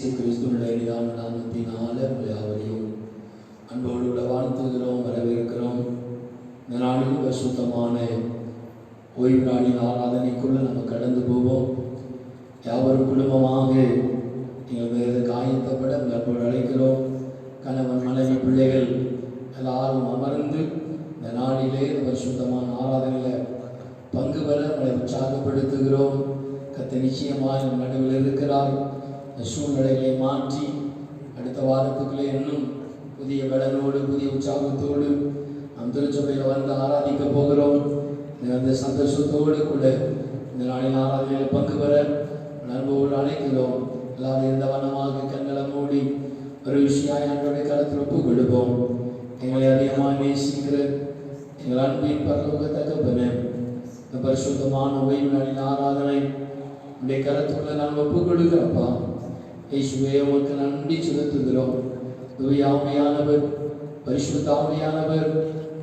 கிறிஸ்துவினுடைய நாமத்தினாலே யாவரையும் அன்போடு கூட வாழ்த்துகிறோம், வரவேற்கிறோம். இந்த நாளில் பரிசுத்தமான ஓய்வு நாளின் ஆராதனைக்குள்ளே நம்ம கடந்து போவோம். யாவரும் குடும்பமாக நீங்கள் வேறு காயத்தப்பட அன்போடு அழைக்கிறோம். கணவன், மனைவி, பிள்ளைகள் எல்லாரும் அமர்ந்து இந்த நாளிலே பரிசுத்தமான ஆராதனையில் பங்கு பெற நம்மளை உற்சாகப்படுத்துகிறோம். கர்த்தர் நிச்சயமாக நம் நடுவில் இருக்கிறார். இந்த சூழ்நிலைகளை மாற்றி அடுத்த வாரத்துக்குள்ளே இன்னும் புதிய பலனோடு புதிய உற்சாகத்தோடு நம் திருச்சபையில் வந்து ஆராதிக்க போகிறோம். அந்த சந்தோஷத்தோடு கூட இந்த நாளின் ஆராதனையில் பங்கு பெற நண்போடு அழைக்கிறோம். எல்லாரும் இருந்த வண்ணமாக கண்களை மூடி ஒரு விஷயம் என்னுடைய கருத்தில் ஒப்புக் கொடுப்போம். எங்களை அதிகமாக நேசிக்கிற எங்கள் அன்பின் பரலோகத்தகப்பனே, இந்த பரிசுத்தமான ஓய்வு நாளின் ஆராதனை உடைய கருத்துக்களை நாங்கள் ஒப்புக் கொடுக்கிறப்பா. இயேசுவே, உமக்கு நன்றி செலுத்துகிறோம். ஆவியானவர், பரிசுத்த ஆவியானவர்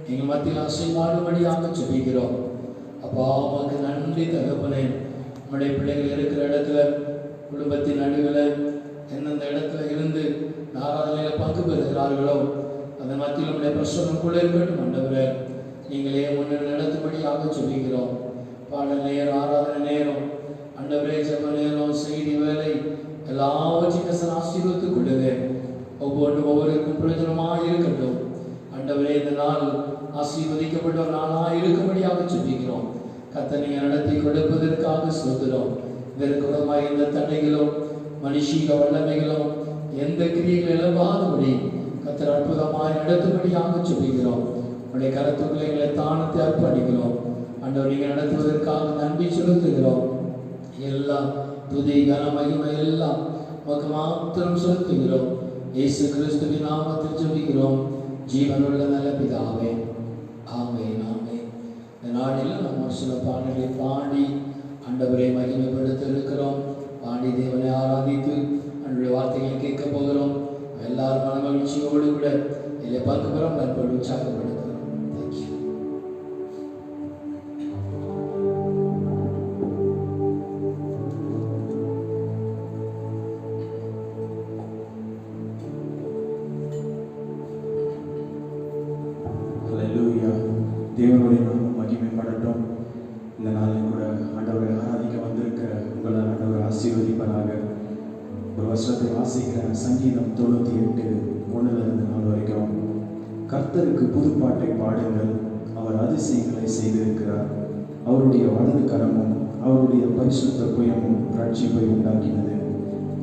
எங்கள் மத்தியில் அசைமாடுபடியாக ஜெபிக்கிறோம். அப்பா, உமக்கு நன்றி தகப்பனே. நம்முடைய பிள்ளைகள் இருக்கிற இடத்துல, குடும்பத்தின் நடுவில் எந்தெந்த இடத்துல இருந்து ஆராதனையில் பங்கு பெறுகிறார்களோ அந்த மத்தியில் நம்முடைய பிரசனம் கூட இருக்கட்டும். ஆண்டவரே, நீங்களே முன்னே நடத்தும்படியாக ஜெபிக்கிறோம். பாடல் நேரம், ஆராதனை நேரம், ஆண்டவரே ஜெப நேரம், செய்தி வேலை எல்லாவற்றையும் ஆசீர்வதித்துக் கொள்ளுங்க. ஒவ்வொன்றும் ஒவ்வொருக்கும் பிரயோஜனமாக இருக்கட்டும். ஆண்டவரே, இந்த நாள் ஆசீர்வதிக்கப்பட்ட ஒரு நாளாக இருக்கும்படியாக ஜெபிக்கிறோம். கர்த்தர் நீங்கள் நடத்தி கொடுப்பதற்காக ஸ்தோத்திரம். இதற்குறமாக எந்த தடைகளும் மனுஷீக வல்லமைகளும் எந்த கிரியைகள் இழவாதபடி கர்த்தர் அற்புதமாக நடத்தும்படியாக ஜெபிக்கிறோம். உடைய கருத்துக்களை எங்களை தானத்தை அர்ப்பணிக்கிறோம். ஆண்டவர், நீங்கள் நடத்துவதற்காக நன்றி செலுத்துகிறோம். எல்லாம் துதி கன மகிமை எல்லாம் உமக்கு மாத்திரம் செலுத்துகிறோம். இயேசு கிறிஸ்துவின் நாமத்தில் ஜெபிக்கிறோம், ஜீவனுள்ள நல்ல பிதாவே, ஆமென், ஆமென். இந்த நாளில் நம்ம சில பாடல்களை பாடி ஆண்டவரை மகிமைப்படுத்த இருக்கிறோம். பாடி தேவனை ஆராதித்து அவருடைய வார்த்தைகளை கேட்க போகிறோம். எல்லாரும் மன மகிழ்ச்சியோடு கூட இதில் பங்கு பெறும் நண்பர்கள் உற்சாகப்படுத்துகிறோம். தேவனுடைய நாமம் மகிமைப்படட்டும். இந்த நாளில் கூட ஆண்டவரை ஆராதிக்க வந்திருக்கிற உங்களை ஆண்டவர் ஆசீர்வதிப்பதாக. ஒரு வருஷத்தை வாசிக்கிற சங்கீதம் 98:1-4 வரைக்கும். கர்த்தருக்கு புதுப்பாட்டை பாடுங்கள், அவர் அதிசயங்களை செய்திருக்கிறார். அவருடைய வலது கரமும் அவருடைய பரிசுத்த புயமும் ரட்சிப்பை உண்டாக்கினது.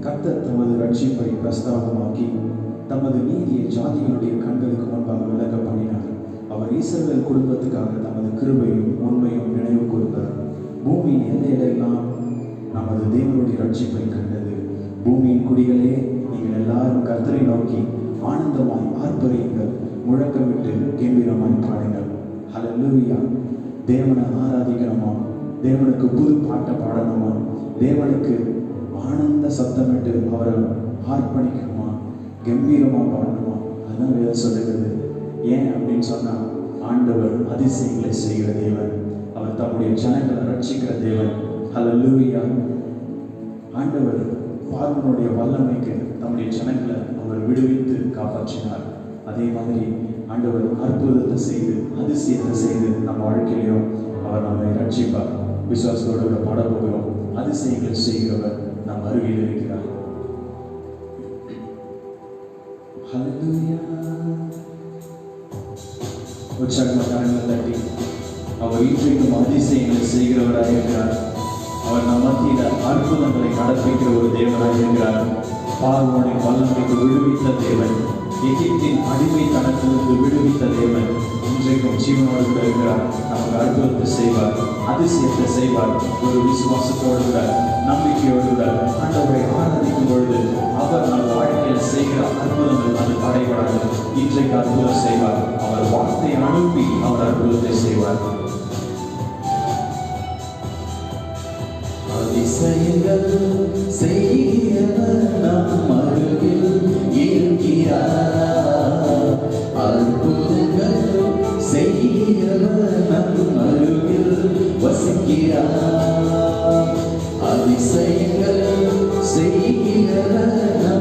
கர்த்தர் தமது ரட்சிப்பை பிரஸ்தாபமாக்கி தமது நீதியை ஜாதிகளுடைய கண்களுக்கு முன்பாக விளக்க பண்ணினார். அவர் இஸ்ரவேல் குடும்பத்துக்காக தமது கிருபையும் உண்மையும் நினைவு கூர்ந்தார். பூமியின் எல்லையிலெல்லாம் நமது தேவனுடைய ரட்சிப்பை கண்டது. பூமியின் குடிகளே, நீங்கள் எல்லாரும் கர்த்தரை நோக்கி ஆனந்தமாய் ஆர்ப்பரியுங்கள், முழக்கமிட்டு கம்பீரமாய் பாடுங்கள். ஹல்லேலூயா. தேவனை ஆராதிக்கணுமா? தேவனுக்கு புது பாட்டை பாடணுமா? தேவனுக்கு ஆனந்த சத்தமிட்டு அவரை ஆர்ப்பணிக்கணுமா? கம்பீரமாக பாடணுமா? அதுதான் வேதம் சொல்லுகிறது. ஏன் அப்படின்னு சொன்னா, ஆண்டவர் அதிசயங்களை செய்கிற தேவன். அவர் தம்முடைய ஜனங்களை ரட்சிக்கிற தேவன். ஹல்லேலூயா. ஆண்டவர் பார்வனுடைய வல்லமைக்கு தம்முடைய ஜனங்களை அவர் விடுவித்து காப்பாற்றினார். அதே மாதிரி ஆண்டவர் அற்புதத்தை செய்து அதிசயத்தை செய்து நம்ம வாழ்க்கையிலையும் அவர் நம்மை ரட்சிப்பார். விசுவாசத்தோடு பாட போகிறோம். அதிசயங்களை செய்கிறவர் நம் அருகில் இருக்கிறார். ஹல்லேலூயா. உற்சாகமாக தட்டி அவர் இன்றைக்கும் அதிசயங்களை செய்கிறவராக இருக்கிறார். அவர் நம் மத்தியில் அற்புதங்களை நடப்பிக்கிற ஒரு தேவனாக இருக்கிறார். பார்வோனை வல்லமைக்கு விடுவித்த தேவன், எகிப்தின் அடிமை தனத்திலிருந்து விடுவித்த தேவன் இன்றைக்கும் ஜீவனோடு கூட இருக்கிறார். நமக்கு அற்புதத்தை செய்வார், அதிசயத்தை செய்வார். ஒரு விசுவாசத்தோடு கூட நம்பிக்கையோடு கூட ஆண்டவரை ஆராதிக்கும் பொழுது அவர் நம் வாழ்க்கையில் செய்கிற அற்புதங்கள் அது தடைபடாது. இன்றைக்கு அற்புதம் செய்வார். அவர் வார்த்தையை அனுப்பி அவர் அற்புதத்தை செய்வார். அதிசயங்கள் செய்கிறவர் நம் அருகில் இருக்கிறார். அற்புதங்கள் செய்கிறவர் நம் அருகில் வசிக்கிறார். அதிசயங்கள் செய்கிறவர்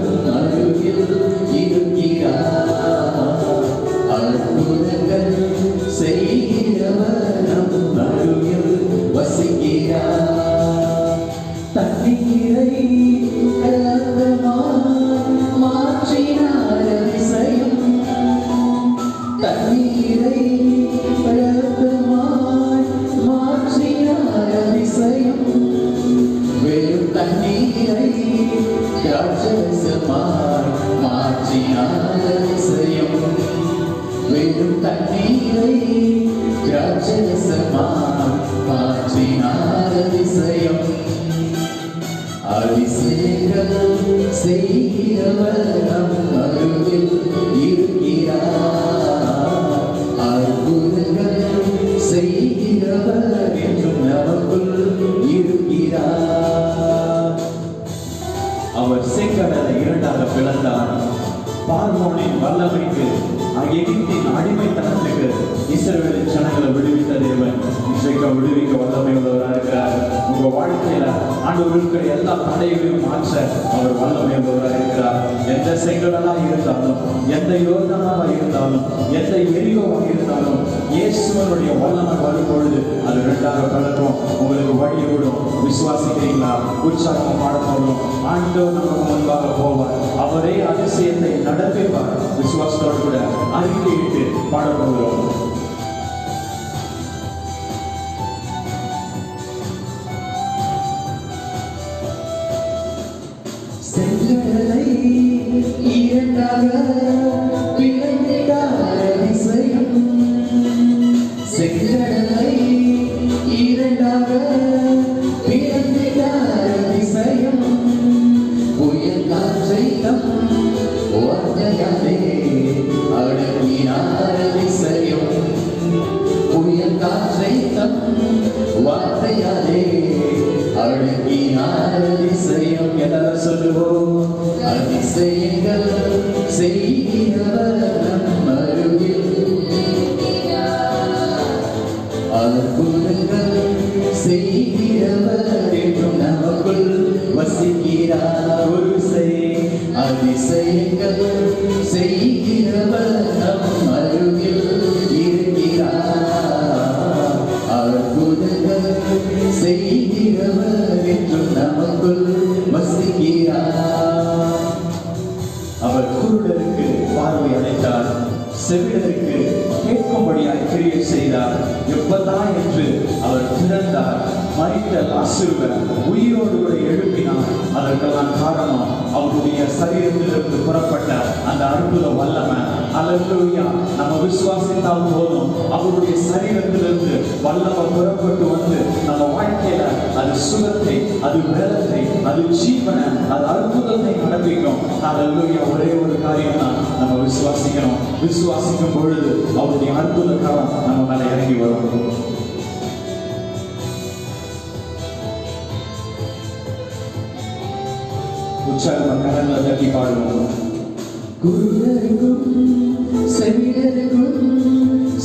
ராஜரசமாய் மாற்றினார் அதிசயம். வெறும் தண்ணீரை ராஜரசமாய் மாற்றினார் அதிசயம். அதிசயங்கள் செய்கிறவர் நம் அருகில் இருக்கிறார். அற்புதங்கள் செய்கிறவர் என்றும் நமக்குள் இருக்கிறார். அவர் செங்கடலை இரண்டாக பிளந்தார். பார்வோனின் வல்லமைக்கு எகிப்தின் அடிமைத்தனத்துக்கு இஸ்ரவேலின் ஜனங்களை விடுவித்த தேவன் இன்றைக்கு விடுவிக்க வல்லமை உள்ளவராக இருக்கிறார். உங்க வாழ்க்கையில ஆண்டவர் இருக்கிற எல்லா தடைகளையும் மாற்ற அவர் வல்லமை உள்ளவராக இருக்கிறார். எந்த செங்கடலா இருந்தாலும், எந்த யோர்தானாவா இருந்தாலும், எந்த எரியோவா இருந்தாலும், இயேசுவனுடைய வல்லமை வரும்பொழுது அது இரண்டாக பிளக்கும். உங்களுக்கு வழி விடும். விசுவாசிக்கிறீங்களா? உற்சாகம் பாட போறோம். ஆண்டவர் நமக்கு முன்பாக போவார். அவரே அதிசயத்தை நடப்பிப்பார். விசுவாசத்தோடு கூட அறிக்கையிட்டு பாட போகிறோம். செங்கடலை இரண்டாக பிளந்தார் அதிசயம். செங்கடலை இரண்டாக பிளந்தார் அதிசயம். புயல் காற்றை தம் வார்த்தையாலே அடக்கினார் அதிசயம். புயல் காற்றை தம் வார்த்தையாலே அடக்கினார் அதிசயம். எல்லாரும் சொல்லுவோம். அதிசயங்கள் செய்கிறவர் நம் அருகில். அற்புதங்கள் செய்கிறவர் என்றும் நமக்குள் வசிக்கிறார். ஒரு அதிசயங்கள் செய்கிறவர் நம் அருகில் இருக்கிறார். அற்புதங்கள் செய்கிறவர் என்றும் நமக்குள் வசிக்கிறார். அவர் குருடருக்கு பார்வை அளித்தார். செவிடருக்கு கேட்கும்படியாய் கிரியை செய்தார். எப்பதான் என்று அவர் திறந்தார். மரித்த லாசருவை உயிரோடு கூட எழுப்பினார். அதற்கெல்லாம் காரணம் அவருடைய சரீரத்திலிருந்து புறப்பட்ட அந்த அற்புத வல்லமை. அல்லேலூயா. நம்ம விசுவாசித்தால் போதும். அவருடைய சரீரத்திலிருந்து வல்லமை புறப்பட்டு வந்து நம்ம வாழ்க்கையில அது சுகத்தை, அது பலத்தை, அது ஜீவனை, அது அற்புதத்தை நடப்பிக்கும். அல்லேலூயா. ஒரே ஒரு காரியம் தான் நம்ம விசுவாசிக்கணும். விசுவாசிக்கும் பொழுது அவருடைய அற்புத காலம் நம்ம மேல இறங்கி வரும். உற்சாகம் கரங்களை தட்டி பாடுவோம். குருடருக்கும் செவிடருக்கும்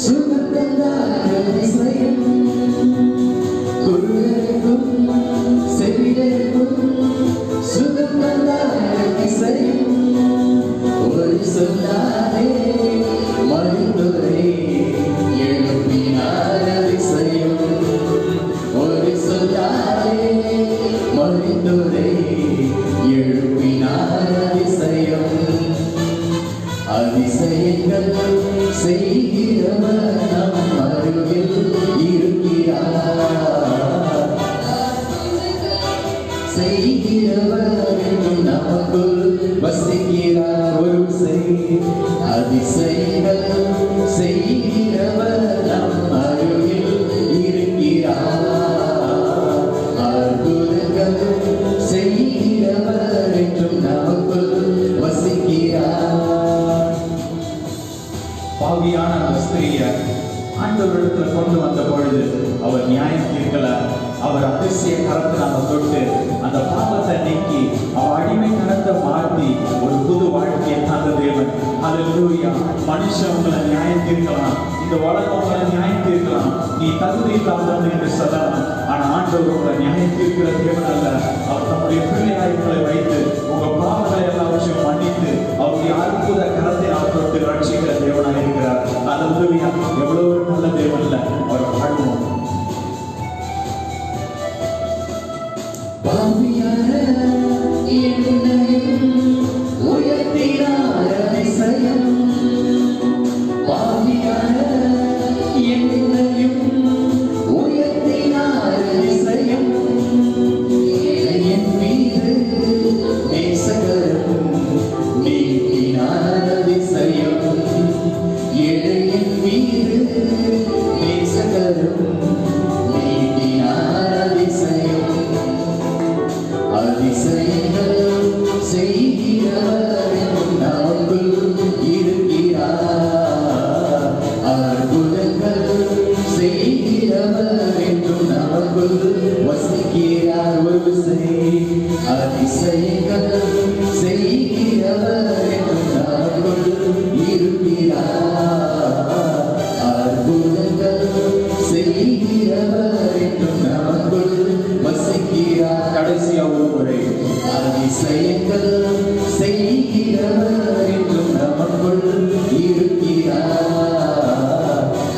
சுகம் தந்தார் அதிசயம். குருடருக்கும் செவிடருக்கும் சுகம் தந்தார் அதிசயம். ஒரு சொல்லாதே மருந்துரை எழுப்பினார் அதிசயம். ஒரு சொல்லாதே மருந்துரை எழுப்பினார் அதிசயம். அதிசயங்கள் செய்கிறவர் நம் அருகில் இருக்கிறார். செய்கிறவர் என்றும் நமக்குள் வசிக்கிறார். ஒரு அதிசயங்கள் செய்கிறவர் நம் அருகில் இருக்கிறார். அற்புதங்கள் செய்கிறவர் என்றும் நமக்குள் வசிக்கிறார். பாவியான அந்த ஸ்திரியை ஆண்டவரிடத்தில் கொண்டு வந்த பொழுது அவர் நியாயம் தீர்க்கல. அவர் அதிசய கரத்தினால தொட்டு அந்த பாவத்தை நீக்கி அவர் அடிமைத்தனத்தை மாற்றி ஒரு புது வாழ்க்கையை தந்த தேவன். அல்லேலூயா. மனுஷன் உங்களை நியாயம் தீர்க்கலாம், இந்த உலகம் உங்களை நியாயம் தீர்க்கலாம், நீ தகுதி இல்லாதவன் என்று சொல்லலாம். ஆனா ஆண்டவர் உங்களை நியாயம் தீர்க்கிற தேவன் அல்ல. அவர் தம்முடைய பிள்ளையாய் உங்களை வைத்து உங்க பாவங்களை எல்லாவற்றையும் மன்னித்து அவருடைய அற்புத கரத்தினால் தொட்டு ரட்சிக்கிற தேவனாக இருக்கிறார். அல்லேலூயா. எவ்வளவு நல்ல தேவன் இல்ல. அவர் பாடுவோம். பாவியான என்னையும் உயர்த்தினார் அதிசயம். பாவியான என்னையும் உயர்த்தினார் அதிசயம். என் மீது நேசகர செய்கிறவர் என்றும் நமக்குள் இருக்கிறார்.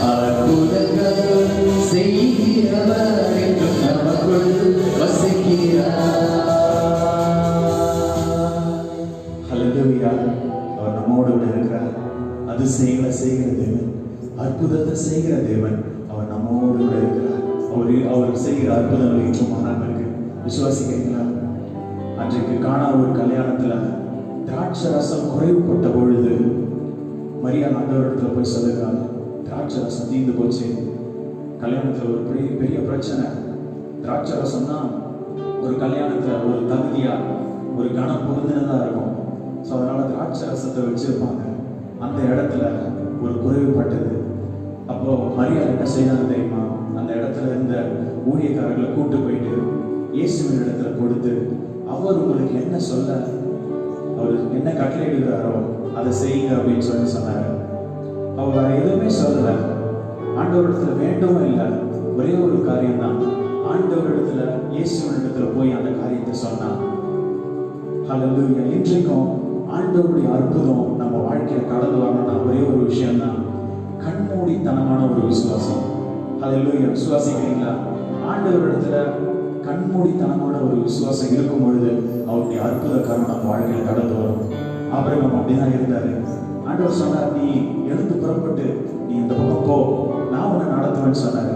அற்புதங்கள் செய்கிறவர் என்றும் நமக்குள் வசிக்கிறார். ஹல்லேலூயா. அவர் நம்மோடு கூட இருக்கிறார். அதிசயங்களை செய்கிற தேவன், அற்புதத்தை செய்கிற தேவன், அவர் நம்மோடு கூட இருக்கிறார். அவர் செய்கிற அற்புதங்கள் இன்றும் மாறாமல் இருக்கு. விசுவாசிக்கிறீங்களா? அன்றைக்கு காணா ஒரு கல்யாணத்துல திராட்சை ரசம் குறைவுபட்ட பொழுது மரியாள் ஆண்டவரிடத்துல போய் சொல்லுகிறார், திராட்சை ரசம் தீர்ந்து போச்சு. கல்யாணத்துல ஒரு பெரிய பிரச்சனை. திராட்சை ரசம்னா ஒரு கல்யாணத்துல ஒரு தகுதியா ஒரு கணம் பொருந்தினதா இருக்கும். ஸோ அதனால திராட்சை ரசத்தை வச்சிருப்பாங்க. அந்த இடத்துல ஒரு குறைவுபட்டது. அப்போ மரியாள் என்ன செய்யறாங்க தெரியுமா? அந்த இடத்துல இருந்த ஊழியக்காரர்களை கூட்டு போயிட்டு இயேசுவின் இடத்துல கொடுத்து, அவர் உங்களுக்கு என்ன சொல்ல, அவர் என்ன கட்டளையிடுகிறாரோ அதை செய்யுங்க அப்படின்னு சொன்னாரு. அவர் வேற எதுவுமே சொல்லல. ஆண்டவரிடத்துல வேண்டவும் இல்லை. ஒரே ஒரு காரியம் தான், ஆண்டவரிடத்துல இயேசுவின் இடத்துல போய் அந்த காரியத்தை சொன்னார். ஹல்லேலூயா. இன்றைக்கும் ஆண்டவருடைய அற்புதம் நம்ம வாழ்க்கையில கடந்து வரணும்னா ஒரே ஒரு விஷயம் தான், கண்மூடித்தனமான ஒரு விசுவாசம். ஹல்லேலூயா. விசுவாசிக்கிறீங்களா? ஆண்டவரிடத்துல கண்மூடித்தனமான ஒரு விசுவாசம் இருக்கும் பொழுது அவருடைய அற்புத காரணம் நம்ம வாழ்க்கையில கடந்து வரும். ஆபிரகாம் அப்படிதான் இருந்தாரு. ஆண்டவர் சொன்னார், நீ எழுந்து புறப்பட்டு நீ இந்த பக்கம் போ, நான் உன்னை நடத்துவேன்னு சொன்னாரு.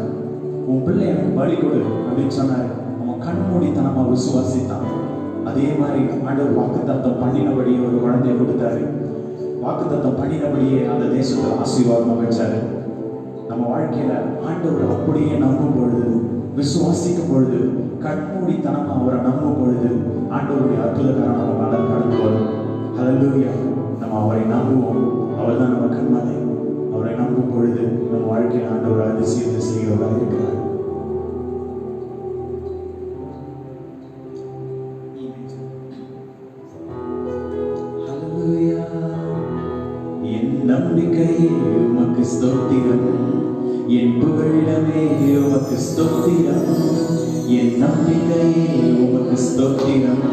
உன் பிள்ளை எனக்கு பலி கொடு அப்படின்னு சொன்னாரு. அவன் கண்மூடித்தனமா விசுவாசித்தான். அதே மாதிரி ஆண்டவர் வாக்குத்தத்தம் பண்ணினபடியே ஒரு குழந்தையை கொடுத்தாரு. வாக்குத்தத்தம் பண்ணினபடியே அந்த தேசத்துல ஆசீர்வாதமா வச்சாரு. நம்ம வாழ்க்கையில ஆண்டவர் அப்படியே நம்பும் பொழுது, விசுவாசிக்கும் பொழுது, கண்மூடித்தனமா அவரை நம்பும் பொழுது ஆண்டவருடைய அற்புத காரணம் நம்ம கடந்து வரும். ஹல்லேலூயா. நம்ம அவரை நம்புவோம். அவர் தான் நம்ம கண்மலை. அவரை நம்பும் பொழுது நம்ம வாழ்க்கையில் ஆண்டவர் அதிசயத்தை செய்கிறவராக இருக்கிறார். என் நம்பிக்கையே உமக்கு ஸ்தோத்திரம், என் புகழிடமே உமக்கு ஸ்தோத்திரம். என் நம்பிக்கையே உமக்கு ஸ்தோத்திரம்,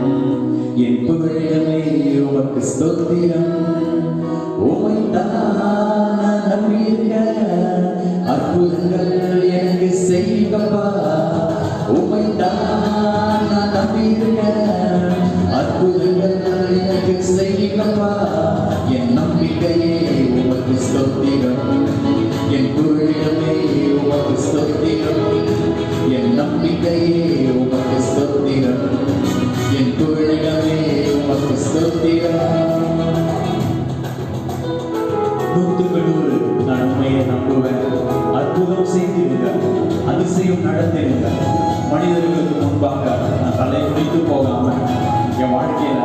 என் புகழிடமே உமக்கு ஸ்தோத்திரம். உமைத்தான் நான் நம்பியிருக்க, அற்புதங்கள் எனக்கு செய்வப்பா. உமைத்தான் நான் நம்பியிருக்க, அற்புதங்கள் எனக்கு செய்வப்பா. என் நம்பிக்கையே உமக்கு ஸ்தோத்திரம், என் புகழிடமே உமக்கு ஸ்தோத்திரம். என் நம்பிக்கையே உமக்கு ஸ்தோத்திரம், என் புகழிடமே உமக்கு ஸ்தோத்திரம். 100 நான் உண்மையை நம்புவேன். அற்புதம் செய்திருங்க, அதிசயம் நடந்திருங்க. மனிதர்களுக்கு முன்பாக நான் தலை குடித்து போகாம என் வாழ்க்கையில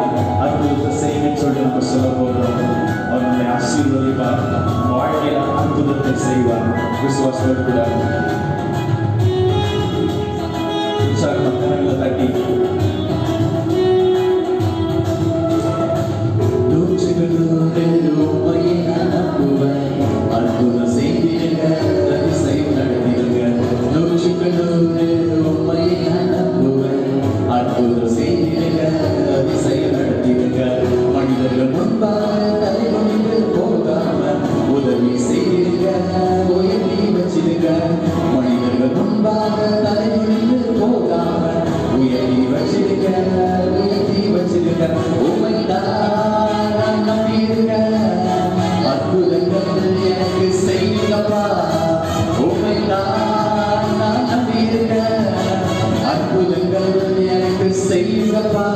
அற்புதத்தை செய்யுன்னு சொல்லி நம்ம சொல்ல போகிறோம். அவருடைய ஆசீர்வதிப்பார். நம்ம வாழ்க்கையில அற்புதத்தை செய்வார். விசுவாசத்தோடு கூட உற்சாகங்களை தட்டி அற்புதம் செய்திருங்க, அதிசயம் நடத்திருங்க. 100 உண்மையை நம்புவேன். அற்புதம் செய்திருங்க, அதிசயம் நடத்திருங்க. மனிதர்கள் முன்பாக தலைமுடிந்து போகாம உதவி செய்திருங்க, உயர்த்தி வச்சிருங்க. மனிதர்கள் முன்பாக தலைமுடிந்து போகாம உயர்த்தி வச்சிருங்க, உயர்த்தி வச்சிருங்க. உமைதான் நம்பியிருக்க, அற்புதங்கள் எனக்கு செய்யுங்கப்பா. உமைதான் நான் நம்பியிருக்க, அற்புதங்கள் எனக்கு செய்யுங்கப்பா.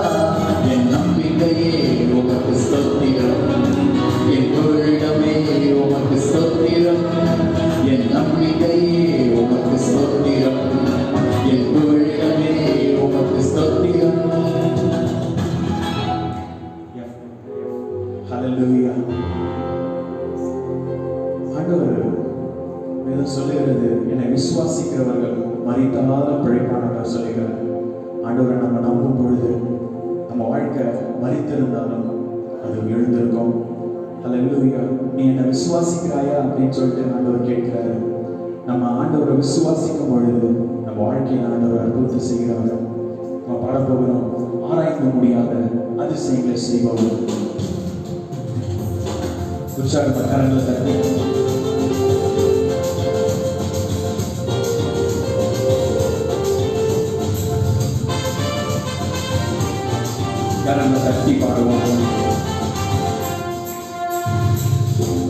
என் நம்பிக்கையே உமக்கு ஸ்தோத்திரம், என் புகழிடமே உமக்கு ஸ்தோத்திரம். என் நம்பிக்கையே உமக்கு ஸ்தோத்திரம், என் புகழிடமே உமக்கு ஸ்தோத்திரம். ஹல்லேலூயா. ஆண்டவர் வேதம் சொல்லுகிறது, என்னை விசுவாசிக்கிறவர்கள் மரித்தாலும் பிழைப்பார்கள் சொல்லுகிறார். ஆண்டவரை நம்ம நம்பும் பொழுது நம்ம வாழ்க்கை மரித்திருந்தாலும் அது எழுந்திருக்கும். ஹல்லேலூயா. நீ என்னை விசுவாசிக்கிறாயா அப்படின்னு சொல்லிட்டு ஆண்டவர் கேட்கிறாரு. நம்ம ஆண்டவரை விசுவாசிக்கும் பொழுது நம்ம வாழ்க்கையில் ஆண்டவர் அற்புதத்தை செய்கிறாங்க. நம்ம பாடப்போகிறோம். ஆராய்ந்து முடியாத அதிசயங்களை செய்பவர். உற்சாகமான கரங்களை தட்டி கரங்களை தட்டி பாடுவோம்.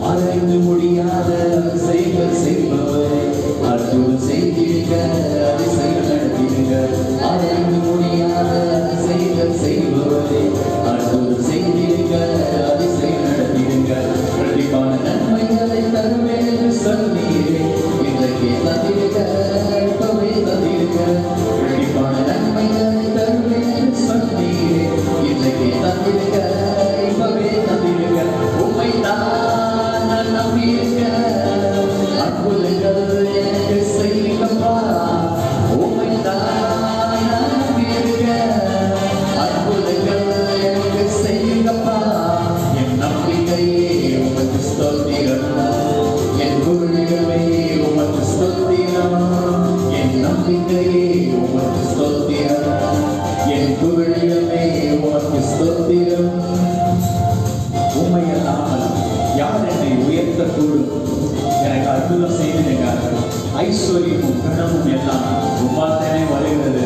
ஆராய்ந்து முடியாத அதிசயங்கள் செய்பவரே, அற்புதம் செய்திருக்க அதிசயம் நடத்திடுங்க. ஆராய்ந்து முடியாத அதிசயங்கள் செய்பவரே, அற்புதம் செய்திருக்க அதிசயம் நடத்திடுங்க. கண்டிப்பான நன்மைகளை தருவேன் என்று சொன்னீரே, இன்றைக்கே தந்திருக்க, இப்பவே தந்திருக்க. கண்டிப்பான நன்மைகளை தருவேன் என்று சொன்னீரே, இன்றைக்கே தந்திருக்க, இப்பவே தந்திருக்க. உம்மை தான் நான் நம்பியிருக்க, அற்புதங்கள் எனக்கு செய்யுங்கப்பா. உம்மை தான் நான் நம்பியிருக்க, அற்புதங்கள் எனக்கு செய்யுங்கப்பா. என் நம்பிக்கையே உமக்கு ஸ்தோத்திரம், என் குருவே உமக்கு ஸ்தோத்திரம். என் நம்பிக்கையே உமக்கு ஸ்தோத்திரம், என் குருவே உமக்கு ஸ்தோத்திரம். உண்மை அல்லாமல் யார் என்னை உயர்த்தக்கூடும்? எனக்கு அற்புதம் செய்திருங்க. ஐஸ்வர்யமும் கனமும் எல்லாம் உமாத்தனே வருகிறது.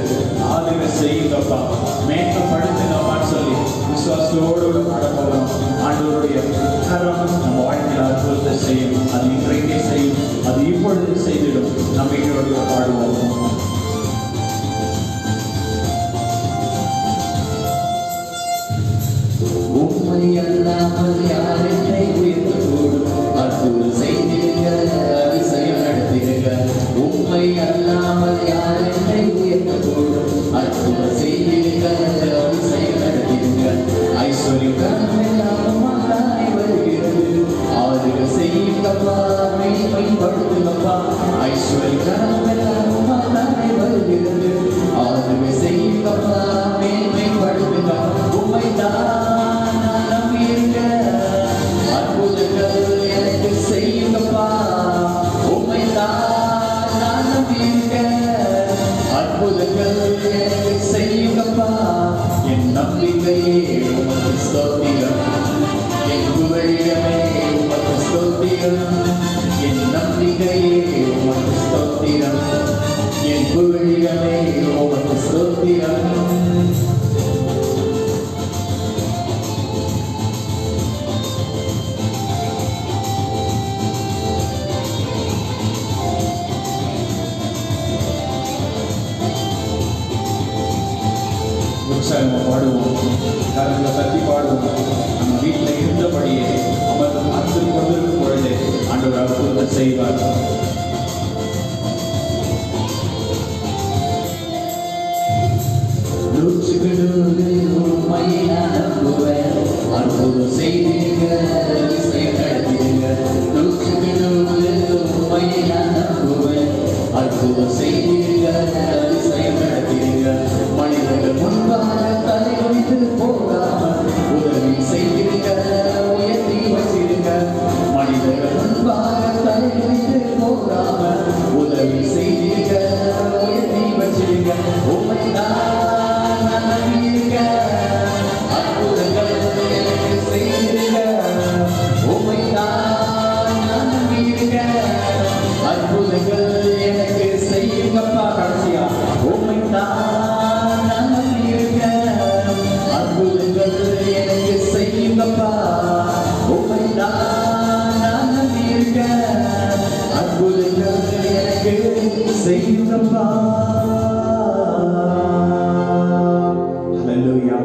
ஆளுக செய்யுங்கப்பா, மேம்படுத்துங்கப்பான்னு சொல்லி விசுவாசத்தோடு பாடப்போகிறோம். ஆண்டவருடைய கரம் நம்ம வாழ்க்கையில் அற்புதத்தை செய்யும். அது இன்றைக்கே செய்யும், அது இப்பொழுது செய்திடும். நம்பிக்கையோடு பாடுவோம். உம்மை அல்லாமல் யார் என்னை உயர்த்தக்கூடும்? அற்புதம் செய்திருங்க, அதிசயம் நடத்திடுங்க. உம்மை அல்லாமல் யார் என்னை உயர்த்தக்கூடும்? அற்புதம் செய்திருங்க, அதிசயம் நடத்திடுங்க. ஐஸ்வர்யம் கனமெல்லாம் தானே வருகிறது. ஆளுக செய்யுங்கப்பா, மேன்மைப்படுத்துங்கப்பா. ஐஸ்வர்யம் கனமெல்லாம் தானே வருகிறது. ஆளுக செய்யுங்கப்பா, மேன்மைப்படுத்துங்க. உம்மை தான் நான் நம்பியிருக்க, அற்புதங்கள் எனக்கு செய்யுங்கப்பா. உம்மை தான் நான் நம்பியிருக்க, அற்புதங்கள் எனக்கு செய்யுங்கப்பா. என் நம்பிக்கையே உமக்கு ஸ்தோத்திரம், என் புகழிடமே உமக்கு ஸ்தோத்திரம். என் நம்பிக்கையே உமக்கு ஸ்தோத்திரம், என் புகழிடமே உமக்கு ஸ்தோத்திரம். உற்சாகமாக பாடுவோம். கரங்களை தட்டி பாடுவோம். நம்ம வீட்டில் இருந்தபடியே அமர்ந்து பார்த்து கொண்டிருக்கும் பொழுதே ஆண்டவர் அற்புதத்தை செய்வார். நூற்றுக்கு நூறு உம்மையை நான் நம்புவேன். அற்புதம் செய்திருங்க, அதிசயம் நடத்திடுங்க. நூற்றுக்கு நூறு உம்மையை நான் நம்புவேன். அற்புதம் செய்திருங்க, அதிசயம் நடத்திடுங்க. மனிதர்கள் முன்பாக தலை குனிந்து போகாமல் உதவி செய்திருங்க, உயர்த்தி வச்சிருங்க. மனிதர்கள் முன்பாக தலை குனிந்து போகாமல் உதவி செய்திருங்க, உயர்த்தி வச்சிருங்க. உம்மை தான் நான் நம்பியிருக்க, அற்புதங்கள் எனக்கு செய்திருங்க. உம்மை தான் நான் நம்பியிருக்க, அற்புதங்கள் எனக்கு செய்யுங்கப்பா. கடைசியா உம்மை தான் நான் நம்பியிருக்க, அற்புதங்கள் எனக்கு செய்யுங்கப்பா. உம்மை தான் நான் நம்பியிருக்க, அற்புதங்கள் எனக்கு செய்யுங்கப்பா. ஹல்லேலூயா.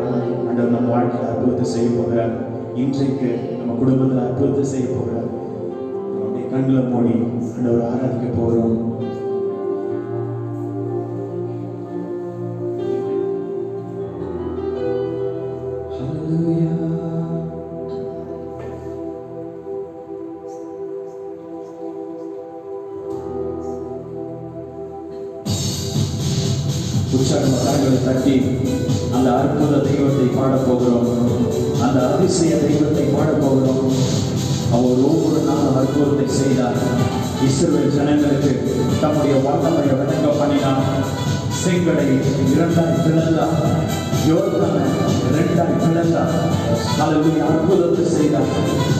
ஆண்டவர் நம்ம வாழ்க்கையில் அற்புதத்தை செய்ய போகிறார். இன்றைக்கு நம்ம குடும்பத்தில் அற்புதத்தை செய்ய போகிறார். நம்முடைய கண்களை மூடி ஆண்டவர் ஆராதிக்க போகிறோம். உற்சாகமாக கரங்களை தட்டி அந்த அற்புத தெய்வத்தை பாடப் போகிறோம். அந்த அதிசய தெய்வத்தை பாடப் போகிறோம். அவர் ஒவ்வொரு நாளும் அற்புதத்தை செய்தார். இஸ்ரவேல் ஜனங்களுக்கு தம்முடைய வல்லமையை விளங்க பண்ணினார். செங்கடை இரண்டாய் பிளந்தார், யோர்தானை இரண்டாய் பிளந்தார். அல்லேலூயா. அற்புதத்தை செய்தார்,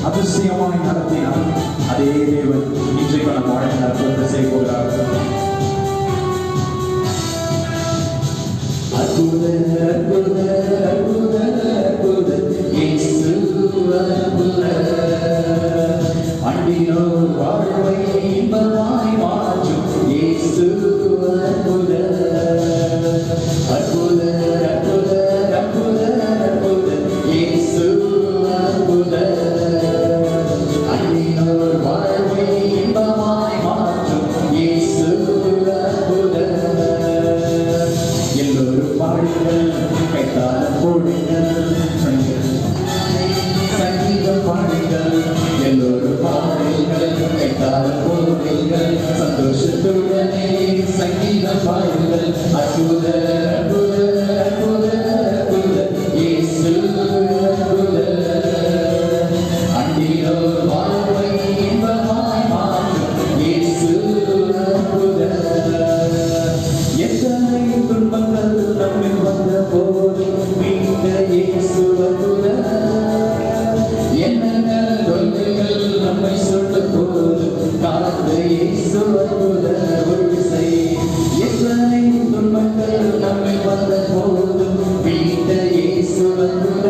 அதிசயமாய் நடத்தினார். அதே தேவன் இன்றைக்கு நம்ம வாழ்க்கையில் அற்புதத்தை செய்ய போகிறார். அற்புத அற்புத அற்புத அற்புத இயேசு அற்புத. அண்டினோர் வாழ்வை இன்பமாய் மாற்றும் இயேசு அற்புத. அற்புத அற்புத அற்புத அற்புத இயேசு அற்புத. அண்டினோர் வாழ்வை இன்பமாய் மாற்றும் இயேசு அற்புத. எல்லோரும் பாடுங்கள், கைத்தாளம் போடுங்கள், சங்கீதம் பாடுங்கள். எல்லோரும் பாடுங்கள், கைத்தாளம் போடுங்கள், சந்தோஷத்துடனே சங்கீதம் பாடுங்கள். அற்புத அற்புத அற்புத அற்புத இயேசு அற்புத. அண்டினோர் வாழ்வை இன்பமாய் மாற்றும் இயேசு அற்புத. எத்தனை துன்பங்கள் நம்மில் வந்த போது மீண்ட இயேசு அற்புத. என்னென்ன தொல்லைகள் நம்மை சொல்ல போது காத்த இயேசு அற்புத. ஒரு விசை எத்தனை துன்பங்கள் நம்மில் வந்த போது மீண்ட இயேசு அற்புத.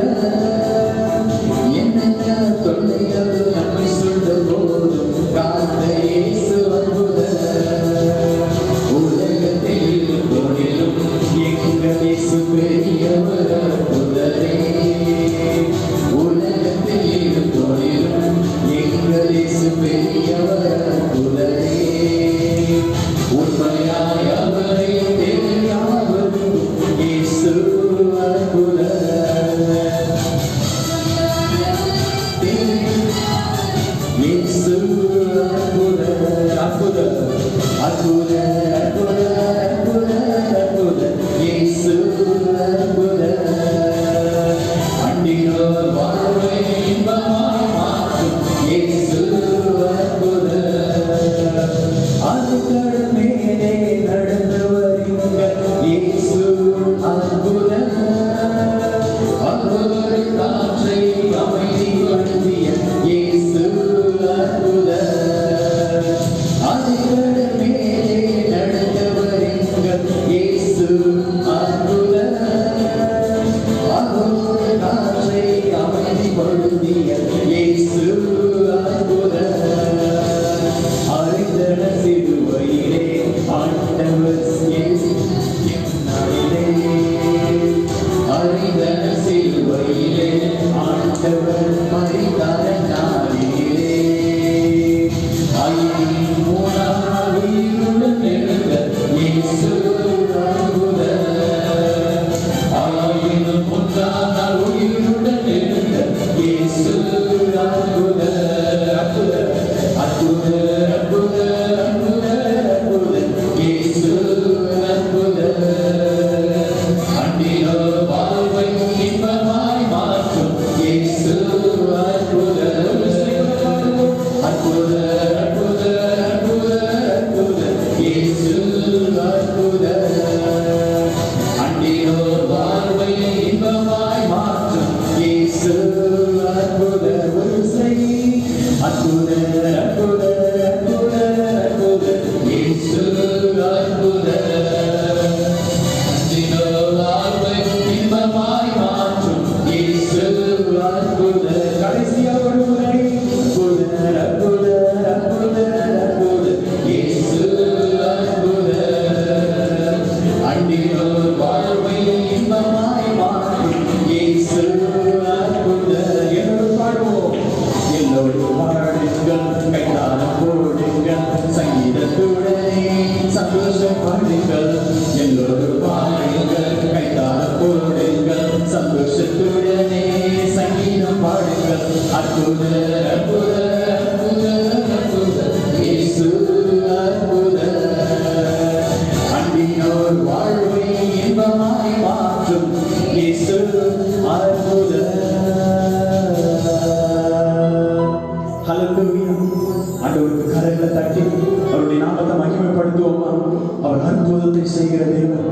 என்னென்ன தொல்லைகள் நம்மை சொல்ல போது காத்த இயேசு அற்புத. உலகத்தில் போனிலும் எங்கள் இயேசு பெரியவர் அற்புதரே. உலகத்தில் போனிலும் எங்கள் இயேசு பெரியவர் அற்புதரே. உண்மையாய் அவரை தெரியாவதும் இயேசு அற்புத. இயேசு அற்புத அற்புத அற்புத அற்புத அற்புத அற்புத இயேசு அற்புத. அண்டினோர் வாழ்வை இன்பமாய் மாற்றும் இயேசு அற்புத. அதுக்கடல் மேலே நடந்து வருங்கள் இயேசு அற்புத. அவ்வொரு காற்றை அமைதிப்படுத்திய இயேசு அற்புத. அதுக்கடல் மேலே நடந்து வருங்கள் இயேசு அற்புத. அவ்வொரு காற்றை அமைதிப்படுத்திய இயேசு அற்புத. அறிந்தன சிலுவையிலே ஆண்டவர் இயேசு நாளிலே. அறிந்தன சிலுவையிலே ஆண்டவர் மரித்தார நாளிலே. மூணாம் உயிருடன் எழுந்த இயேசு அற்புத. ஆயினும் ஒன்றான உயிருடன் எழுந்த இயேசு அற்புத. அற்புத அற்புத அற்புத அற்புத அற்புத இயேசு அற்புத. அண்டினோர் வாழ்வை இன்பமாய் மாற்றும் இயேசு அற்புத. அற்புத அற்புத அற்புத அற்புத இயேசு அற்புத. அண்டினோர் வாழ்வை இன்பமாய் மாற்றும் இயேசு அற்புத. ஒரு செய் அற்புத அற்புத அற்புத அற்புத இயேசு அற்புத. அண்டினோர் வாழ்வை இன்பமாய் மாற்றும் இயேசு அற்புத. கடைசியாக ஒரு முறை அற்புத அற்புத அற்புத அற்புத இயேசு அற்புத. அண்டினோர் வாழ்வை இன்பமாய் மாற்றும் இயேசு அற்புத. எல்லோரும் பாடுவோம், எல்லோரும் பாடுங்கள், கைத்தாளம் போடுங்கள், சங்கீதத்துடனே சந்தோஷம் பாடுங்கள். எல்லோரும் பாடுங்கள், கைத்தாளம் போடுங்கள், சந்தோஷத்துடனே சங்கீதம் பாடுங்கள். அற்புத அற்புத அற்புத அற்புத இயேசு அற்புத. அண்டினோர் வாழ்வை இன்பமாய் மாற்றும் இயேசு அற்புத. ஹல்லேலூயா. ஆண்டவருக்கு கரங்களை தட்டி அவருடைய நாமத்தை மகிமைப்படுத்துவோமா? அவர் அற்புதத்தை செய்கிற தேவன்.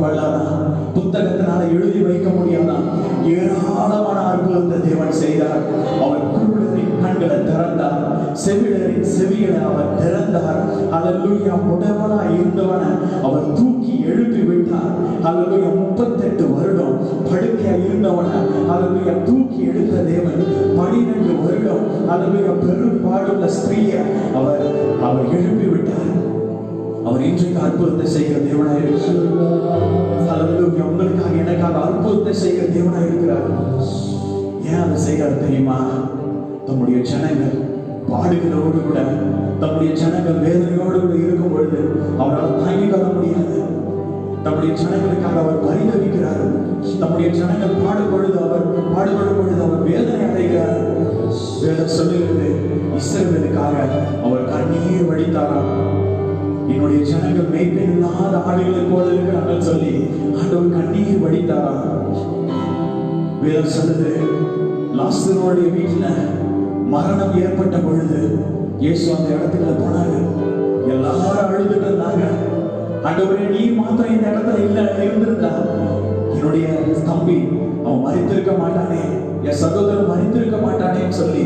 கொள்ளாதான், புத்தகத்தினால எழுதி வைக்க முடியாதான். ஏராளமான அற்புதத்தை தேவன் செய்தார். அவர் குருடரின் கண்களை திறந்தார், செவிடரின் செவிகளை அவர் திறந்தார். அல்லேலூயா. முடவனா இருந்தவன அவர் தூக்கி எழுப்பி விட்டார். அல்லேலூயா. 38 வருடம் படுக்கையா இருந்தவன அல்லேலூயா தூக்கி எடுத்த தேவன் 12 வருடம் அல்லேலூயா பெரும்பாடுள்ள ஸ்திரீயை அவர் எழுப்பி விட்டார். அவர் இன்றைக்கு அற்புதத்தை செய்கிற தேவனாக இருக்கிறார். அல்லேலூயா. உங்களுக்காக எனக்காக அற்புதத்தை செய்கிற தேவனாக இருக்கிறார். ஏன் அதை செய்கிறார் தெரியுமா? தம்முடைய ஜனங்கள் பாடுகளோடு கூட, தம்முடைய ஜனங்கள் வேதனையோடு கூட இருக்கும் பொழுது அவரால் தாங்கிக் கொள்ள முடியாது. தம்முடைய ஜனங்களுக்காக அவர் பரிதவிக்கிறார். தம்முடைய ஜனங்கள் பாடுபடும் பொழுது அவர் வேதனை அடைகிறார். வேதம் சொல்லுகிறது, இஸ்ரவேலுக்காக அவர் கண்ணீர் வடித்தாராம். என்னுடைய ஜனங்கள் மேய்ப்பன் இல்லாத ஆடுகளை போல இருக்கிறார்கள் சொல்லி ஆண்டவர் கண்ணீர் வடித்தாராம். வேதம் சொல்லுது, லாசருடைய வீட்டுல மரணம் ஏற்பட்ட பொழுது இயேசு அந்த இடத்துக்குள்ள போனாரு. எல்லாரும் அழுதுட்டு இருந்தாங்க. ஆண்டவரே, நீர் மாத்திரம் இந்த இடத்துல இல்ல இருந்திருந்தா என்னுடைய தம்பி அவன் மரித்திருக்க மாட்டானே, என் சகோதரன் மரித்திருக்க மாட்டானேன்னு சொல்லி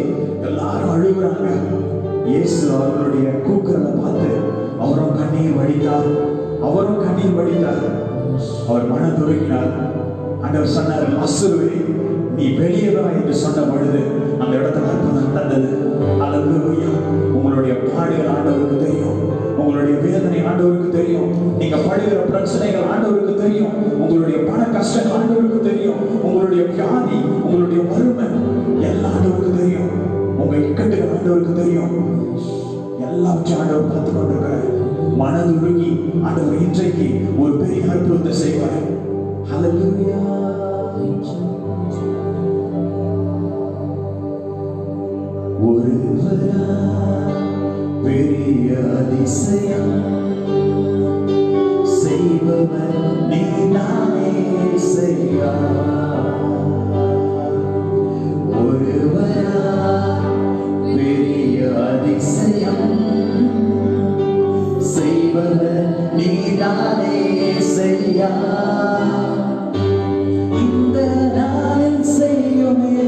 எல்லாரும் அழுகுறாங்க. இயேசு அவர்களுடைய கூக்குரலை பார்த்து அவரும் கண்ணீர் வடித்தார். அவர் மனதுருகினார். ஆண்டவர் சொன்னார், லாசருவே நீ வெளியே வா என்று சொன்ன பொழுது அந்த இடத்துல அற்புதம் நடந்தது. அல்லேலூயா. உங்களுடைய பாடுகள் ஆண்டவருக்கு தெரியும், உங்களுடைய வேதனை ஆண்டவருக்கு தெரியும், நீங்க படுகிற பிரச்சனைகள் ஆண்டவருக்கு தெரியும், உங்களுடைய பண கஷ்டங்கள் ஆண்டவருக்கு தெரியும், உங்களுடைய வியாதி, உங்களுடைய வறுமை எல்லாம் ஆண்டவருக்கு தெரியும், உங்க இக்கட்டுகள் ஆண்டவருக்கு தெரியும். எல்லாவற்றையும் ஆண்டவர் பார்த்து கொண்டிருக்கிறார். மனதுருகி ஆண்டவர் இன்றைக்கு ஒரு பெரிய அற்புதத்தை செய்வார். ஹல்லேலூயா. ஒருவரா பெரிய அதிசயம் செய்பவர் நீதானே செய்யா. ஒருவரா பெரிய அதிசயம் செய்பவர் நீதானே செய்யா. இந்த நாளில் செய்யுமே,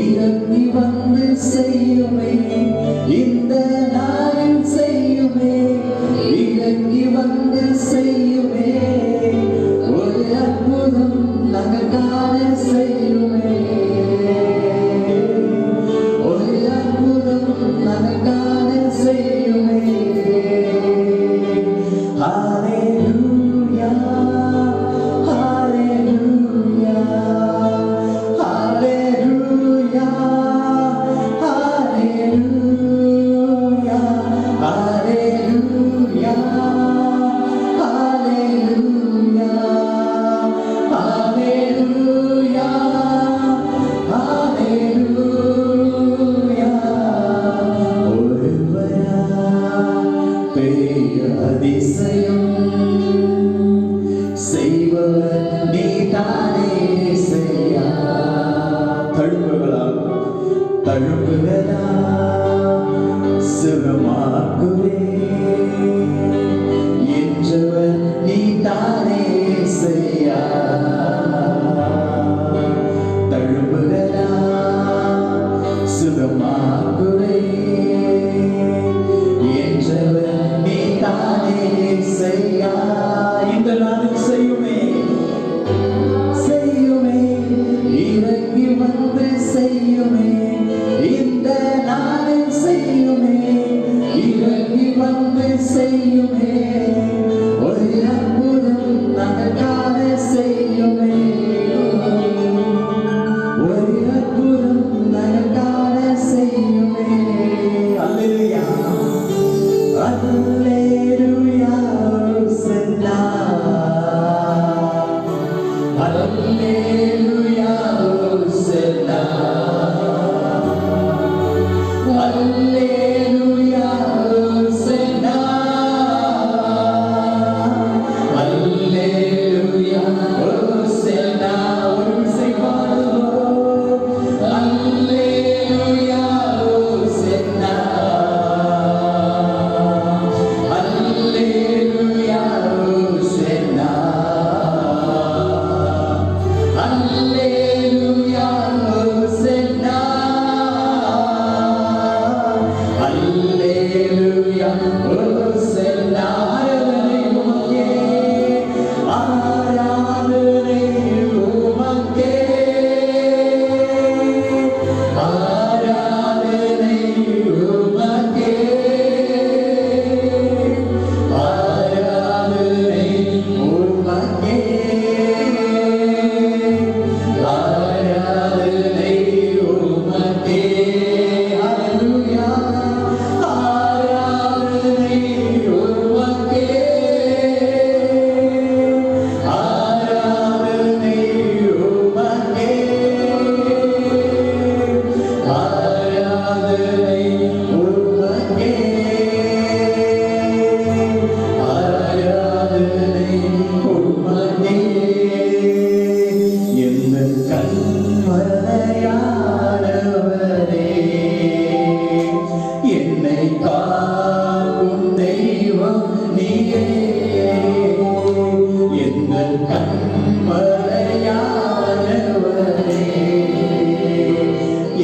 இறங்கி வந்து செய்யுமே. இந்த நாளில் செய்யுமே, இறங்கி வந்து செய்யுமே. ஒரு அற்புதம் நகர்கால செய்யுமே. ஒரு அற்புதம் நகர்கால செய்யுமே. ஹல்லேலூயா, ஹல்லேலூயா, ஹல்லேலூயா, ஹல்லேலூயா, ஹல்லேலூயா, ஹல்லேலூயா, ஹல்லேலூயா, ஹல்லேலூயா. ஒருவரா பெரிய அதிசயம் செய்பவர் நீதானே செய்யா. தழும்புகளா சுகமாக்குவே என்றவர் நீதானே செய்யா. தழும்புகளா சுகமாக்குவே என்றவர் நீதானே செய்யா. இந்த நாளில் செய்யுமே, செய்யுமே, இறங்கி வந்து செய்யுமே. இந்த நாளில் செய்யுமே, இறங்கி வந்து செய்யுமே. ஒரு அற்புதம் நகர்கால செய்யுமே. ஒரு அற்புதம் நகர்கால செய்யுமே. அல்லேலூயா, அல்லேலூயா, ஹோசன்னா. அல்லேலூயா, ஹோசன்னா. அல்லேலூயா, ஹோசன்னா. அல்லேலூயா, ஹோசன்னா. ஒரு விசை பாடுவோம். அல்லேலூயா, ஹோசன்னா. அல்லேலூயா, ஹோசன்னா.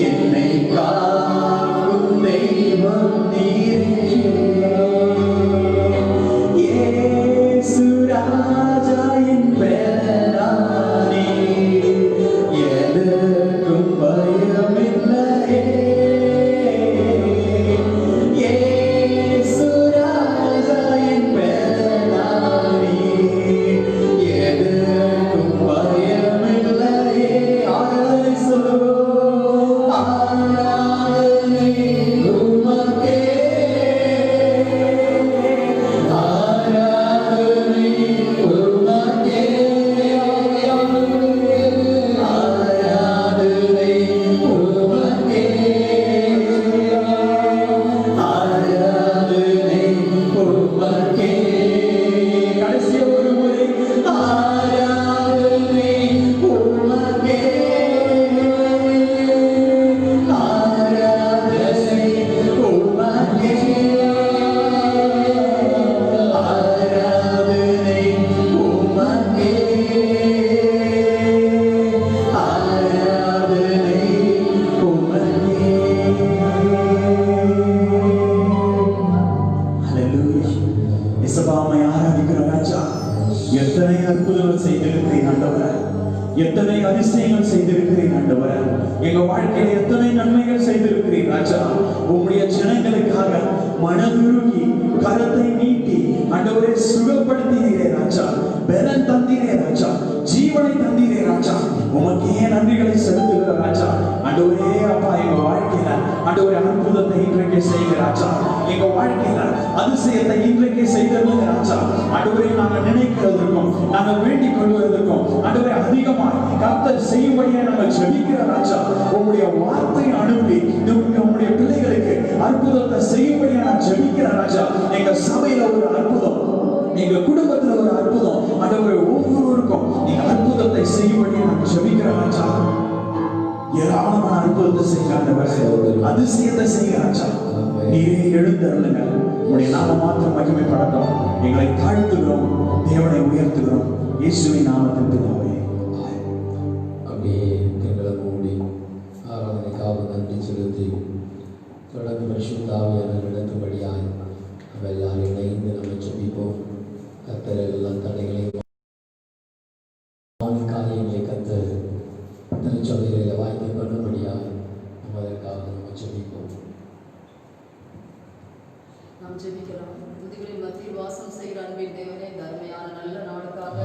என்னை காக்கும் தெய்வம் நீரே. இயேசு ராஜா என் பெயரானே, எதற்கும் பயமில்லையே. இயேசு ராஜா என் பெயரானே, எதற்கும் பயமில்லையே. ஆராதனை சொல்லுவோம், ஆராதனை உமக்கே, ஆராதனை உமக்கே, ஆராதனை உமக்கே, ஆராதனை உமக்கே. கடைசி ஒரு முறை, ஆராதனை உமக்கே, ஆராதனை உமக்கே, ஆராதனை உமக்கே, ஆராதனை உமக்கே. ஹல்லேலூயா. இயேசுவா, உம்மை ஆராதிக்கிறோம் ராஜா. எத்தனை அற்புதங்கள் செய்திருக்கிறீர் ஆண்டவரே, எத்தனை அதிசயங்கள் செய்திருக்கிறீர் ஆண்டவரே. எங்க வாழ்க்கையில் எத்தனை நன்மைகள் செய்திருக்கிறீர் ராஜா. உம்முடைய ஜனங்களுக்காக மனதுருகி கரத்தை நீட்டி ஆண்டவரே சுகப்படுத்தினீரே ராஜா, பலன் தந்தீரே ராஜா, ஜீவனை தந்தீரே ராஜா. உமக்கே நன்றிகளை செலுத்துகிற ராஜா. ஆண்டவரே அப்பா, எங்க வாழ்க்கையில ஆண்டவரே அற்புதத்தை இன்றைக்கு செய்கிற ராஜா, எங்க வாழ்க்கையில அதிசயத்தை இன்றைக்கு செய்திருந்த ராஜா. ஆண்டவரே, நாங்கள் நினைக்கிறதற்கும் நாங்கள் வேண்டிக் கொள்வதற்கும் ஆண்டவரே அதிகமாக கர்த்தர் செய்யும்படியே நாங்கள் ஜெபிக்கிற ராஜா. உம்முடைய வார்த்தை அனுப்பி உம்முடைய பிள்ளைகளுக்கு அற்புதத்தை செய்யும்படியே நான் ஜெபிக்கிற ராஜா. எங்க சபையில ஒரு அற்புதம், எங்க குடும்பத்துல ஒரு அற்புதம் ஆண்டவரே, ஒவ்வொருவருக்கும் நீங்க அற்புதத்தை செய்யும்படியே நான் ஜெபிக்கிற ராஜா. ஏராளமான அற்புதத்தை செய்கிற ஆண்டவரே, அதிசயத்தை செய்கிற ராஜா. நீரே எழுந்தருளுங்க, உடைய நாம மாத்திரம் மகிமைப்படட்டும். எங்களை தாழ்த்துகிறோம், தேவனை உயர்த்துகிறோம், இயேசுவின் நாமத்தில் பிதாவே. அப்படியே கண்களை மூடி ஆராதனைக்காக நன்றி செலுத்தி தொடர்ந்து பரிசுத்த ஆவியான நடத்தும்படியாய் நம்ம எல்லாரும் இணைந்து நம்ம ஜெபிப்போம். கர்த்தர் எல்லா தடைகளையும் காரியங்களை கர்த்தர் திருச்சபைகளில் வாய்ப்பு பண்ணும்படியாய் நம்ம அதற்காக நம்ம ஜெபிப்போம். நாம் ஜெபிக்கலாம். துதிகளின் மத்தியில் வாசம் செய்கிற அன்பின் தேவனே, இந்த அருமையான நல்ல நாளுக்காக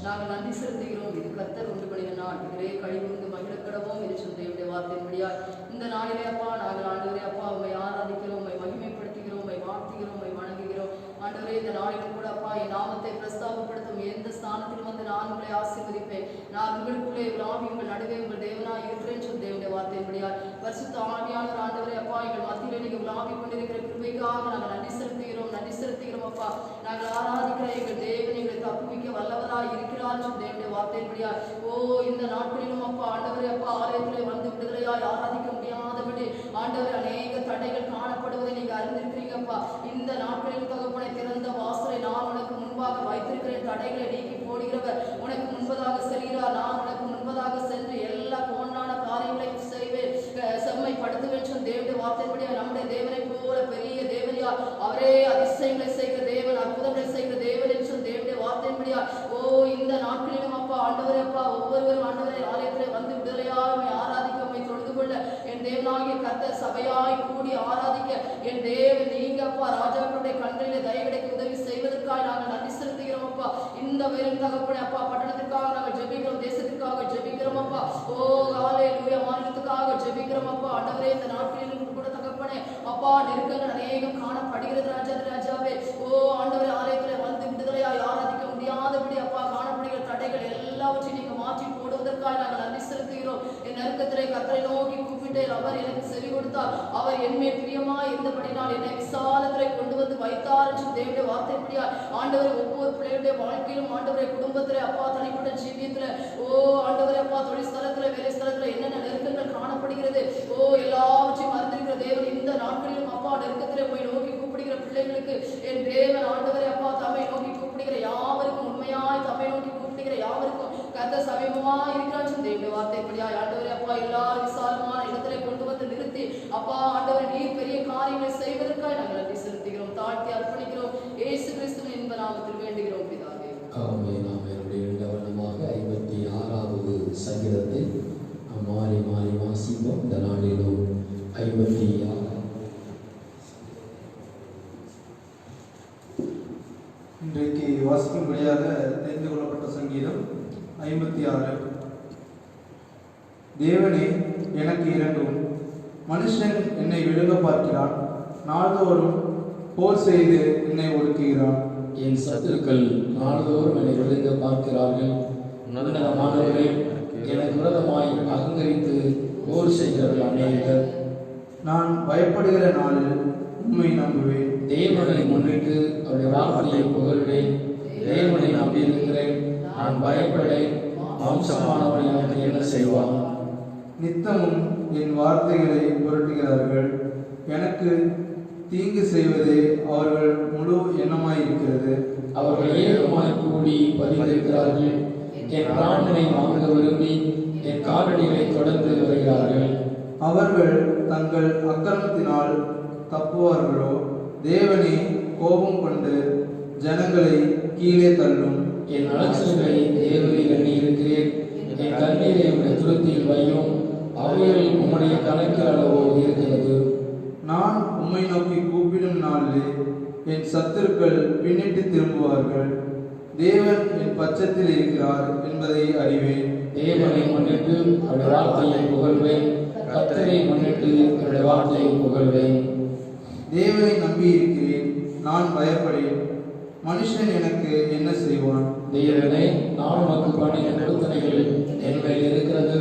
நாங்கள் நன்றி செலுத்துகிறோம். இது கர்த்தர் உண்டு பண்ணின நாள், இதிலே கழிவுந்து மகிழக்கடவோம் என்று சொன்ன தேவனுடைய வார்த்தையின்படியாய் இந்த நாளிலே அப்பா நாங்கள் ஆண்டவரே அப்பா உம்மை ஆராதிக்கிறோம், உம்மை மகிமைப்படுத்துகிறோம், உம்மை வாழ்த்துகிறோம், உம்மை வணங்குகிறோம். ஆண்டவரே, இந்த நாளிலும் கூட அப்பா என் நாமத்தை பிரஸ்தாபப்படுத்தும் எந்த ஸ்தானத்திலும் வந்து நான் உங்களை ஆசீர்வதிப்பேன். நான் உங்களுக்குள்ளே விழாவி உங்கள் நடுவே உங்கள் தேவனாய் இருக்கிறேன் சொன்ன தேவனுடைய வார்த்தையின்படியாய் பரிசுத்த ஆவியானவர் ஆண்டவரே அப்பா எங்கள் மத்தியிலே நீங்கள் விழாவி கொண்டிருக்கிற கிருபைக்காக நாங்கள் நன்றி செலுத்துகிறோம், நன்றி செலுத்துகிறோம் அப்பா. நாங்கள் ஆராதிக்கிற எங்கள் தேவன் எங்களை தப்புவிக்க வல்லவராய் இருக்கிறார் சொன்ன தேவனுடைய வார்த்தையின்படியாய் இந்த நாட்களிலும் அப்பா ஆண்டவரே அப்பா ஆலயத்திலே வந்து விடுதலையாய் ஆராதிக்க முடியாதபடி ஆண்டவரே அநேக தடைகள் காணப்படுவதை நீங்க அறிந்திருக்கிறீங்கப்பா. இந்த நாட்களில் தகப்பனை திறந்த வாசலை நான் உனக்கு முன்பாக வைத்திருக்கிறேன். தடைகளை நீக்கி போடுகிறவர் உனக்கு முன்பதாக செல்கிறார். நான் உனக்கு முன்பதாக சென்று எல்லா கோணான காரியங்களையும் செய்வேன், செம்மைப்படுத்துவேன் சொன்ன தேவனுடைய வார்த்தையின்படியா நம்முடைய தேவனை போல பெரிய தேவனியா, அவரே அதிசயங்களை செய்கிற தேவன், அற்புதங்களை செய்கிற தேவன் என்று சொன்ன தேவனுடைய வார்த்தையின்படியா இந்த நாட்களிலும் அப்பா ஆண்டவரே அப்பா ஒவ்வொருவரும் ஆண்டவரை ஆலயத்திலே வந்து விடுதலையாய் ஆராதிக்க உம்மை தொழுது கொள்ள என் தேவனாகிய கர்த்தர் சபையாய் கூடி ஆராதிக்க என் தேவன் நீங்க அப்பா ராஜாக்களுடைய கண்களிலே தயவு கிடைக்க உதவி செய்வதற்காக நாங்கள் நன்றி செலுத்துகிறோம் அப்பா. இந்த வேலையின் தகப்பனே அப்பா பட்டணத்திற்காக நாங்கள் ஜெபிக்கிறோம், தேசத்திற்காக ஜெபிக்கிறோம் அப்பா. ஹல்லேலூயா, மாநிலத்துக்காக ஜெபிக்கிறோம் அப்பா. ஆண்டவரே, இந்த நாட்களிலும் கூட தகப்பனே அப்பா நெருக்கங்கள் அநேகம் காணப்படுகிறது ராஜாவே. ஆண்டவரே, ஆலயத்திலே வந்து விடுதலையாய் ஆராதிக்க முடியாதபடி அப்பா காணப்படுகிற தடைகள் எல்லாவற்றையும் நீங்க மாற்றி போடுவதற்காக நாங்கள் நன்றி செலுத்துகிறோம். என் நெருக்கத்திலே கர்த்தரை நோக்கி கூப்பிட்டேன், அவர் எனக்கு செவி கொடுத்தார். அவர் என்மேல் பிரியமா இருந்தபடினால் என்னை விசாலத்திலே கொண்டு வந்து வைத்தார் என்று தேவனுடைய வார்த்தைப்படியா ஆண்டவரை ஒவ்வொரு பிள்ளைகளுடைய வாழ்க்கையிலும் ஆண்டவரை குடும்பத்திலே அப்பா தனிப்பட்ட ஜீவியத்துல ஆண்டவரை அப்பா தொழில் ஸ்தலத்துல வேலை ஸ்தலத்துல என்னென்ன நெருக்கங்கள் காணப்படுகிறது எல்லாவற்றையும் அறிந்திருக்கிற தேவன் இந்த நாட்களிலும் அப்பா நெருக்கத்திலே போய் நோக்கி கூப்பிடுகிற பிள்ளைகளுக்கு என் தேவன் ஆண்டவரை அப்பா தம்மை நோக்கி கூப்பிடுகிற யாவருக்கும் உண்மையாய் தம்மை நோக்கி கூப்பிடுகிற யாவருக்கும் கர்த்தர் சமீபமா இருக்கிறான்னு சொல்லி தேவனுடைய வார்த்தைப்படியா ஆண்டவரே அப்பா எல்லாரும் விசாலமான இடத்துல கொண்டு வந்து நிறுத்தி அப்பா ஆண்டவரே நீர் பெரிய காரியங்களை செய்வதற்காக நாங்கள் நன்றி செலுத்துகிறோம், தாழ்த்தி அர்ப்பணிக்கிறோம். இயேசு கிறிஸ்துவின் இன்ப நாமத்தில் வேண்டுகிறோம் பிதாவே. ஆமென். நாம் என்னுடைய இடவனமாக 56வது சங்கீதத்தை மாறி மாறி வாசிப்போம். இந்த நாளிலும் 56 இன்றைக்கு வாசிக்கும்படியாக தெரிந்து கொள்ளப்பட்ட சங்கீதம் 56. தேவனே எனக்கு இரங்கும், மனுஷன் என்னை விழுங்க பார்க்கிறான், நாள்தோறும் போர் செய்து என்னை ஒடுக்குகிறான். என் சத்துருக்கள் நாள்தோறும் என்னை விழுங்க பார்க்கிறார்கள். உன்னதமானவரே, எனக்கு விரோதமாய் அகங்கரித்து போர் செய்கிறவர்கள் அநேகர். நான் பயப்படுகிற நாளில் உண்மை நம்புவேன். தேவனை முன்னிட்டு அவருடைய வார்த்தையை புகழ்வேன். தேவனை நம்பியிருக்கிறேன், நான் பயப்படேன். மாம்சமானவன் எனக்கு என்ன செய்வான்? நித்தமும் என் வார்த்தைகளை புரட்டுகிறார்கள். எனக்கு தீங்கு செய்வதே அவர்கள் முழு எண்ணமாயிருக்கிறது. அவர்கள் ஏகமாய் கூடி பரிந்திருக்கிறார்கள். என் பிராணனை வாங்க விரும்பி என் காலடிகளை தொடர்ந்து வருகிறார்கள். அவர்கள் தங்கள் அக்கிரமத்தினால் தப்புவார்களோ? தேவனே கோபம் கொண்டு ஜனங்களை கீழே தள்ளும். என் அலட்சியங்களை தேவரில் எண்ணியிருக்கிறேன். என் கண்ணீரை உடைய துருத்தியில் வையும். அவைகள் உம்முடைய கணக்கில் அளவோ இருக்கிறது. நான் உம்மை நோக்கி கூப்பிடும் நாளிலே என் சத்துருக்கள் பின்னிட்டு திரும்புவார்கள். தேவன் என் பட்சத்தில் இருக்கிறார் என்பதை அறிவேன். தேவனை முன்னிட்டு அவருடைய வார்த்தையை புகழ்வேன். கர்த்தரை முன்னிட்டு அவருடைய வார்த்தையை புகழ்வேன். தேவனை நம்பி இருக்கிறேன், நான் பயப்படேன். மனுஷன் எனக்கு என்ன செய்வான்? தேவனே, நான் உமக்கு பண்ணின பொருத்தனைகள் என் மேல் இருக்கிறது.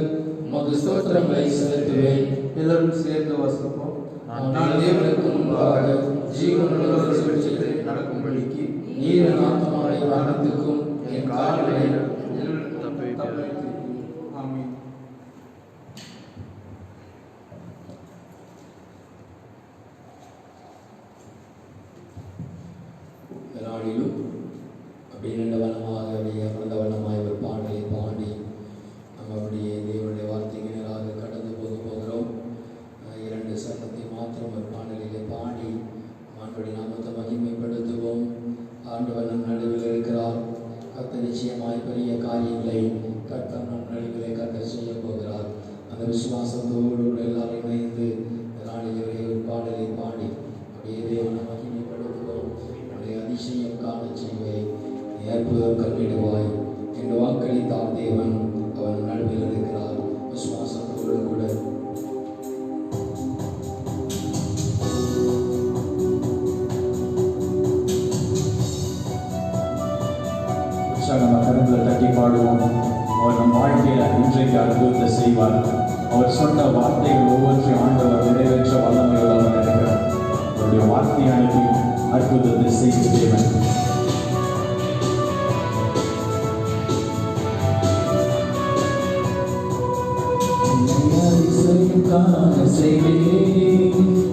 உமக்கு ஸ்தோத்திரங்களை செலுத்துவேன். எல்லாரும் சேர்ந்து வாசிப்போம். நான் தேவனுக்கு முன்பாக ஜீவனுள்ளவர்கள் சுற்றில் நடக்கும்படிக்கு நீர் என் ஆத்துமாவை வானத்துக்கும் என் கால்களை ஆமென். இந்த நாளிலும் அப்படின்ற வண்ணமாக அப்படியே பிறந்த வண்ணமாய் ஒரு பாடலை பாடி நம்ம அப்படியே தேவனுடைய வார்த்தைக்கு நேராக கடந்து போகிறோம். 2 சரணத்தை மாத்திரம் ஒரு பாடலிலே பாடி ஆண்டவருடைய நாமத்தை மகிமைப்படுத்துவோம். ஆண்டவர் நம் நடுவில் இருக்கிறார். கர்த்தர் நிச்சயமாய் பெரிய காரியங்களை கர்த்தர் நம் நடுவிலே கர்த்தர் செய்ய போகிறார். அந்த விசுவாசத்தோடு எல்லாரும் இணைந்து இந்த நாளிலே ஒரு பாடலை பாடி அப்படியே தேவனை மகிமைப்படுத்துவோம். உடைய அதிசயம் காண செய்வேன், அற்புதம் கண்டிடுவாய் என்று வாக்களித்தார் தேவன். அவன் நடுவில் இருக்கிறார். விசுவாசத்தோடு கூட நம்ம கருங்களை தட்டி பாடுவோம். அவர் நம் வாழ்க்கையில் இன்றைக்கு அற்புதத்தை செய்வார். அவர் சொன்ன வார்த்தைகள் ஒவ்வொன்றையும் ஆண்டவர் நிறைவேற்ற வல்லமையுள்ளவர் இருக்கிறார். அவருடைய வார்த்தை அனுப்பி அற்புதத்தை செய்யும் தேவன்.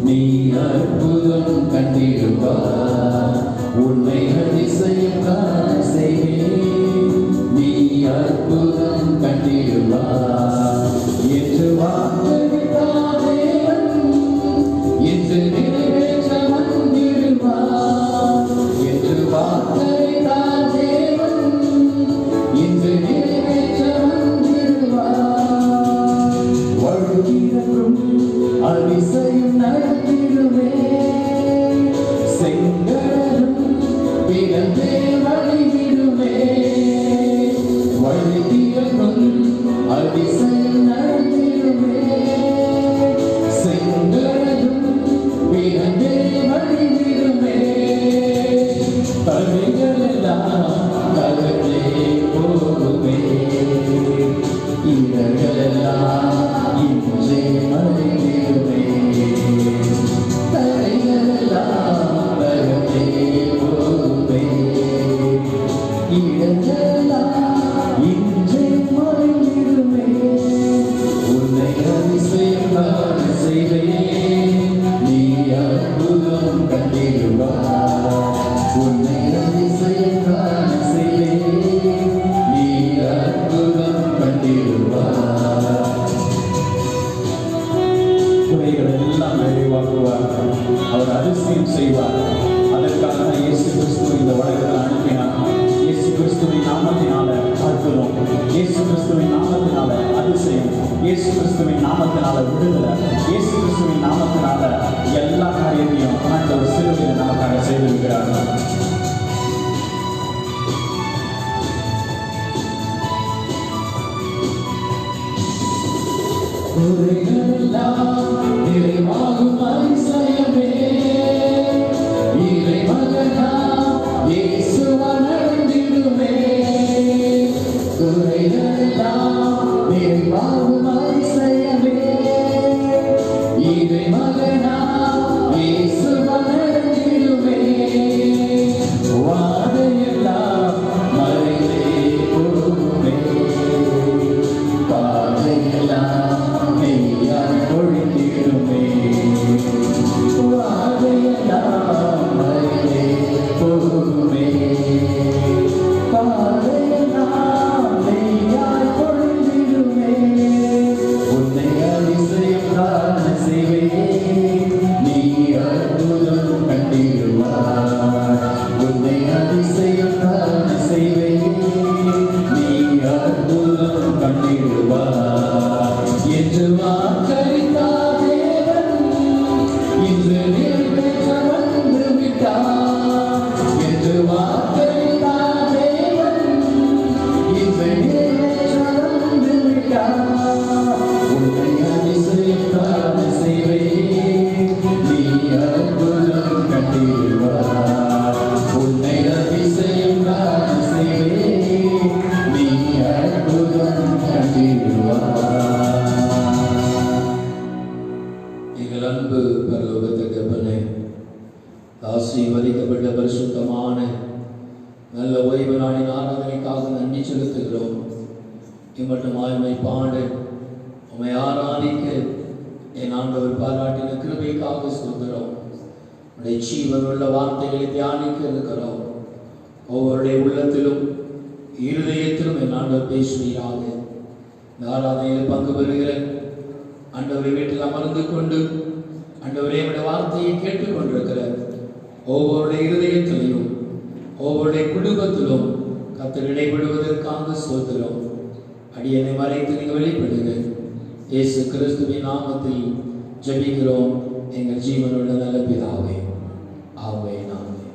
நீ அற்புதம் கண்டிடுவார். உன்னை அதிசயம் காண செய்வேன், நீ அற்புதம் கண்டிடுவார். என்று வாக்களித்தார் தேவன், என்று நிறைவேற்ற வந்திடுவார். என்று வாக்களித்தார் தேவன், என்று நிறைவேற்ற வந்திடுவார். வழுகிறதும் அதிசயம் நடத்திடுவே, செங்கடலும் பிறந்தே வழிவிடுவே. வழுகிறதும் அதிசயம் இயேசு கிறிஸ்துவின் நாமத்தினால விடுதலை, இயேசு கிறிஸ்துவின் நாமத்தினால எல்லா காரியத்தையும் ஆண்டவர் சிலுவையில் நமக்காக செய்திருக்கிறார். நிறைவாகும் அதிசயமே இறை மகனா இயேசுவா நடந்திடுமே. குறைகளெல்லாம் நிறைவாகும் அதிசயமே இறை மகனா இயேசுவா நடந்திடுமே. வாதையெல்லாம் மறைந்தே போகுமே, பாதையெல்லாம் நெய்யாய் பொழிந்திடுமே. வாதையெல்லாம் மறைந்தே போகுமே, பாதையெல்லாம் நெய்யாய் பொழிந்திடுமே. உன்னை அதிசயம் காண செய்வேன், நீ அற்புதம் கண்டிடுவாய். உன்னை அதிசயம் காண செய்வேன், நீ அற்புதம் கண்டிடுவாய். என்று வாக்களித்தார் தேவன், இன்று நிறைவேற்ற வந்து விட்டார். என்று வாக்களித்தார் தேவன், இன்று நிறைவேற்ற வந்து விட்டார். உன்னை அதிசயம் காண செய்வேன், நீ அற்புதம் கண்டிடுவாய். உன்னை அதிசயம் காண செய்வேன், நீ அற்புதம் கண்டிடுவாய். எங்கள் அன்பு பரலோகத்து தகப்பனே, ஆசீர்வதிக்கப்பட்ட பரிசுத்தமான நல்ல ஓய்வு நாளின் ஆராதனைக்காக நன்றி செலுத்துகிறோம். இம்மட்டுமாய் உம்மை பாட, உம்மை ஆராதிக்க என் ஆண்டவர் பாராட்டின கிருபைக்காக ஸ்தோத்திரம். உடைய ஜீவனுள்ள வார்த்தைகளை தியானிக்க இருக்கிறோம். ஒவ்வொருடைய உள்ளத்திலும் இருதயத்திலும் என் ஆண்டவர் பேசுவீராக. இந்த ஆராதனையில் பங்கு பெறுகிற ஆண்டவரை வீட்டில் அமர்ந்து கொண்டு ஆண்டவரே உடைய வார்த்தையை கேட்டுக்கொண்டிருக்கிற ஒவ்வொருடைய இருதயத்திலையும் ஒவ்வொருடைய குடும்பத்திலும் கர்த்தர் இடைபடுவதற்காக ஸ்தோத்திரம். அடியனை மறைத்து நீங்கள் வெளிப்படுங்க. இயேசு கிறிஸ்துவின் நாமத்தில் ஜெபிக்கிறோம் எங்கள் ஜீவனுள்ள நல்ல பிதாவே, ஆமென். ஆமென்.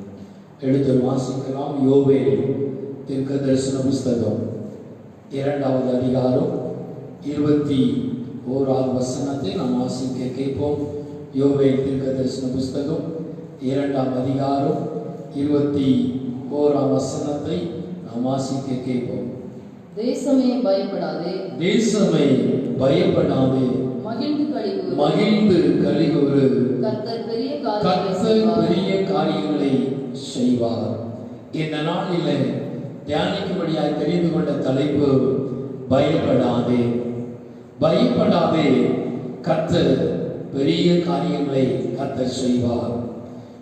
எடுத்து வாசிக்கலாம். யோவேல் தீர்க்க தரிசன புஸ்தகம் 2வது அதிகாரம் 21வது வசனத்தை நாம் வாசிக்க கேட்போம். யோவேல் தீர்க்க தரிசன புஸ்தகம் 2ஆம் அதிகாரம் 21ஆம் வசனத்தை நாம் வாசிக்க கேட்போம். தேசமே பயப்படாதே, தேசமே பயப்படாதே, மகிழ்ந்து கலிகூறு, கர்த்தர் பெரிய காரியங்களை செய்வார். இந்த நாளில் தியானிக்கும்படியாய் தெரிந்து கொண்ட தலைப்பு பயப்படாதே. பயப்படாதே, கர்த்தர் பெரிய காரியங்களை கர்த்தர் செய்வார்.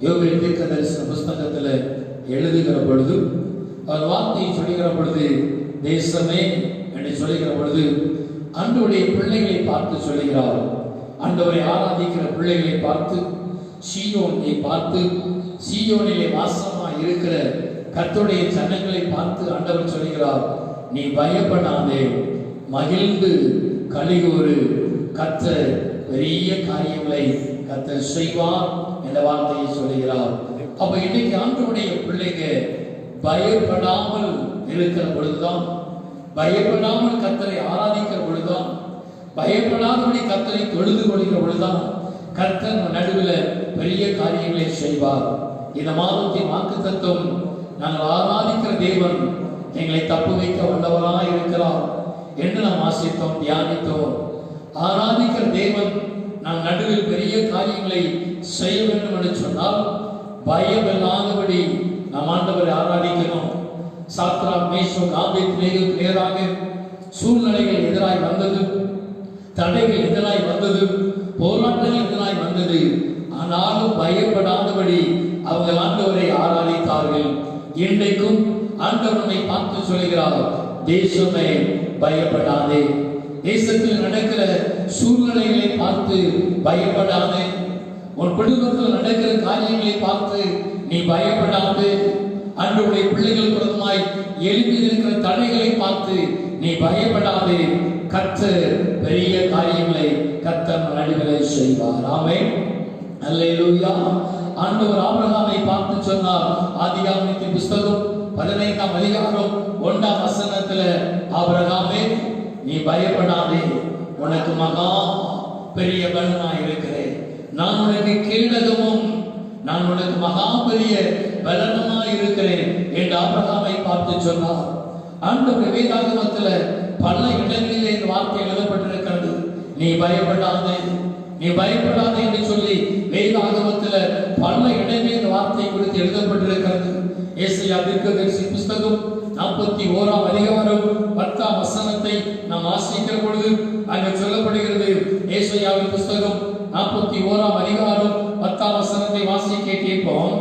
யோவேல் தீர்க்க தரிசன புஸ்தகத்தில் எழுதுகிற பொழுது, அவர் வார்த்தையை சொல்லுகிற பொழுது, தேசமே என்று சொல்லுகிற பொழுது ஆண்டவருடைய பிள்ளைகளை பார்த்து சொல்லுகிறார். ஆண்டவரை ஆராதிக்கிற பிள்ளைகளை பார்த்து, சீயோனை பார்த்து, சீயோனிலே வாசமாக இருக்கிற கர்த்தருடைய ஜனங்களை பார்த்து ஆண்டவர் சொல்லுகிறார், நீ பயப்படாதே, மகிழ்ந்து கலிகூறு, கர்த்தர் பெரிய காரியங்களை கர்த்தர் செய்வார் என்ற வார்த்தையை சொல்லுகிறார். அப்ப இன்னைக்கு ஆண்டவருடைய பிள்ளைங்க பயப்படாமல் இருக்கிற பொழுதுதான், பயப்படாமல் கர்த்தரை ஆராதிக்கிற பொழுதுதான், பயப்படாதபடி கர்த்தரை தொழுது கொள்கிற பொழுதுதான் கர்த்தர் நடுவில் பெரிய காரியங்களை செய்வார். இந்த மாதத்தின் வாக்குத்தத்தம், நாங்கள் ஆராதிக்கிற தேவன் எங்களை தப்பு வைக்க வல்லவராக இருக்கிறார் என்று நாம் வாசித்தோம், தியானித்தோம். ஆராதிக்கிற தேவன் நாம் நடுவில் பெரிய காரியங்களை செய்ய வேண்டும் என்று சொன்னால் பயமில்லாதபடி நாம் ஆண்டவரை ஆராதிக்கணும். சாத்ராக், மேஷாக், ஆபேத்நேகோவுக்கு நேராக சூழ்நிலைகள் எதிராய் வந்தது, தடைகள் எதிராய் வந்தது, போராட்டங்கள் எதிராய் வந்தது. ஆனாலும் பயப்படாதபடி அவர்கள் ஆண்டவரை ஆராதித்தார்கள். இன்றைக்கும் ஆண்டவர் நம்மை பார்த்து சொல்கிறார், தேசமே பயப்படாதே. தேசத்தில் நடக்கிற சூழ்நிலைகளை பார்த்து பயப்படாதே. உன் குடும்பத்தில் நடக்கிற காரியங்களை பார்த்து நீ பயப்படாதே. ஆண்டவருடைய பிள்ளைகள் பிரதமாய் எழுப்பி இருக்கிற தடைகளை பார்த்து நீ பயப்படாதே. கர்த்தர் பெரிய காரியங்களை கர்த்தர் நடுவிலே செய்வார். ஆமென். அல்லேலூயா. ஆண்டவர் ஆபிரகாமை பார்த்து சொன்னார். ஆதியாகமத்தின் புஸ்தகம் 15ஆம் அதிகாரம் 1ஆம் வசனத்துல, ஆபிரகாமே நீ பயப்படாதே, உனக்கு மகா பெரிய பலனாய் இருக்கிறேன், நான் உனக்கு கீழகமும் நான் உனக்கு மகா பெரிய பலனுமாய் இருக்கிறேன் என்று ஆபிரகாமை பார்த்து சொன்னார். ஆண்டவர் வேதாகமத்துல பல இடங்களிலே இந்த வார்த்தை எழுதப்பட்டிருக்கிறது. நீ பயப்படாதே, நீ பயப்படாதே என்று சொல்லி வேதாகமத்துல பல இடங்களில் இந்த வார்த்தை குறித்து எழுதப்பட்டிருக்கிறது. ஏசாயா தீர்க்கதரிசி புஸ்தகம் 41ஆம் அதிகாரம் 10ஆம் வசனத்தை நாம் வாசிக்கிற பொழுது அங்கு சொல்லப்படுகிறது. ஏசாயாவின் புஸ்தகம் 41ஆம் அதிகாரம் 10ஆம் வசனத்தை வாசிக்க கேட்போம்.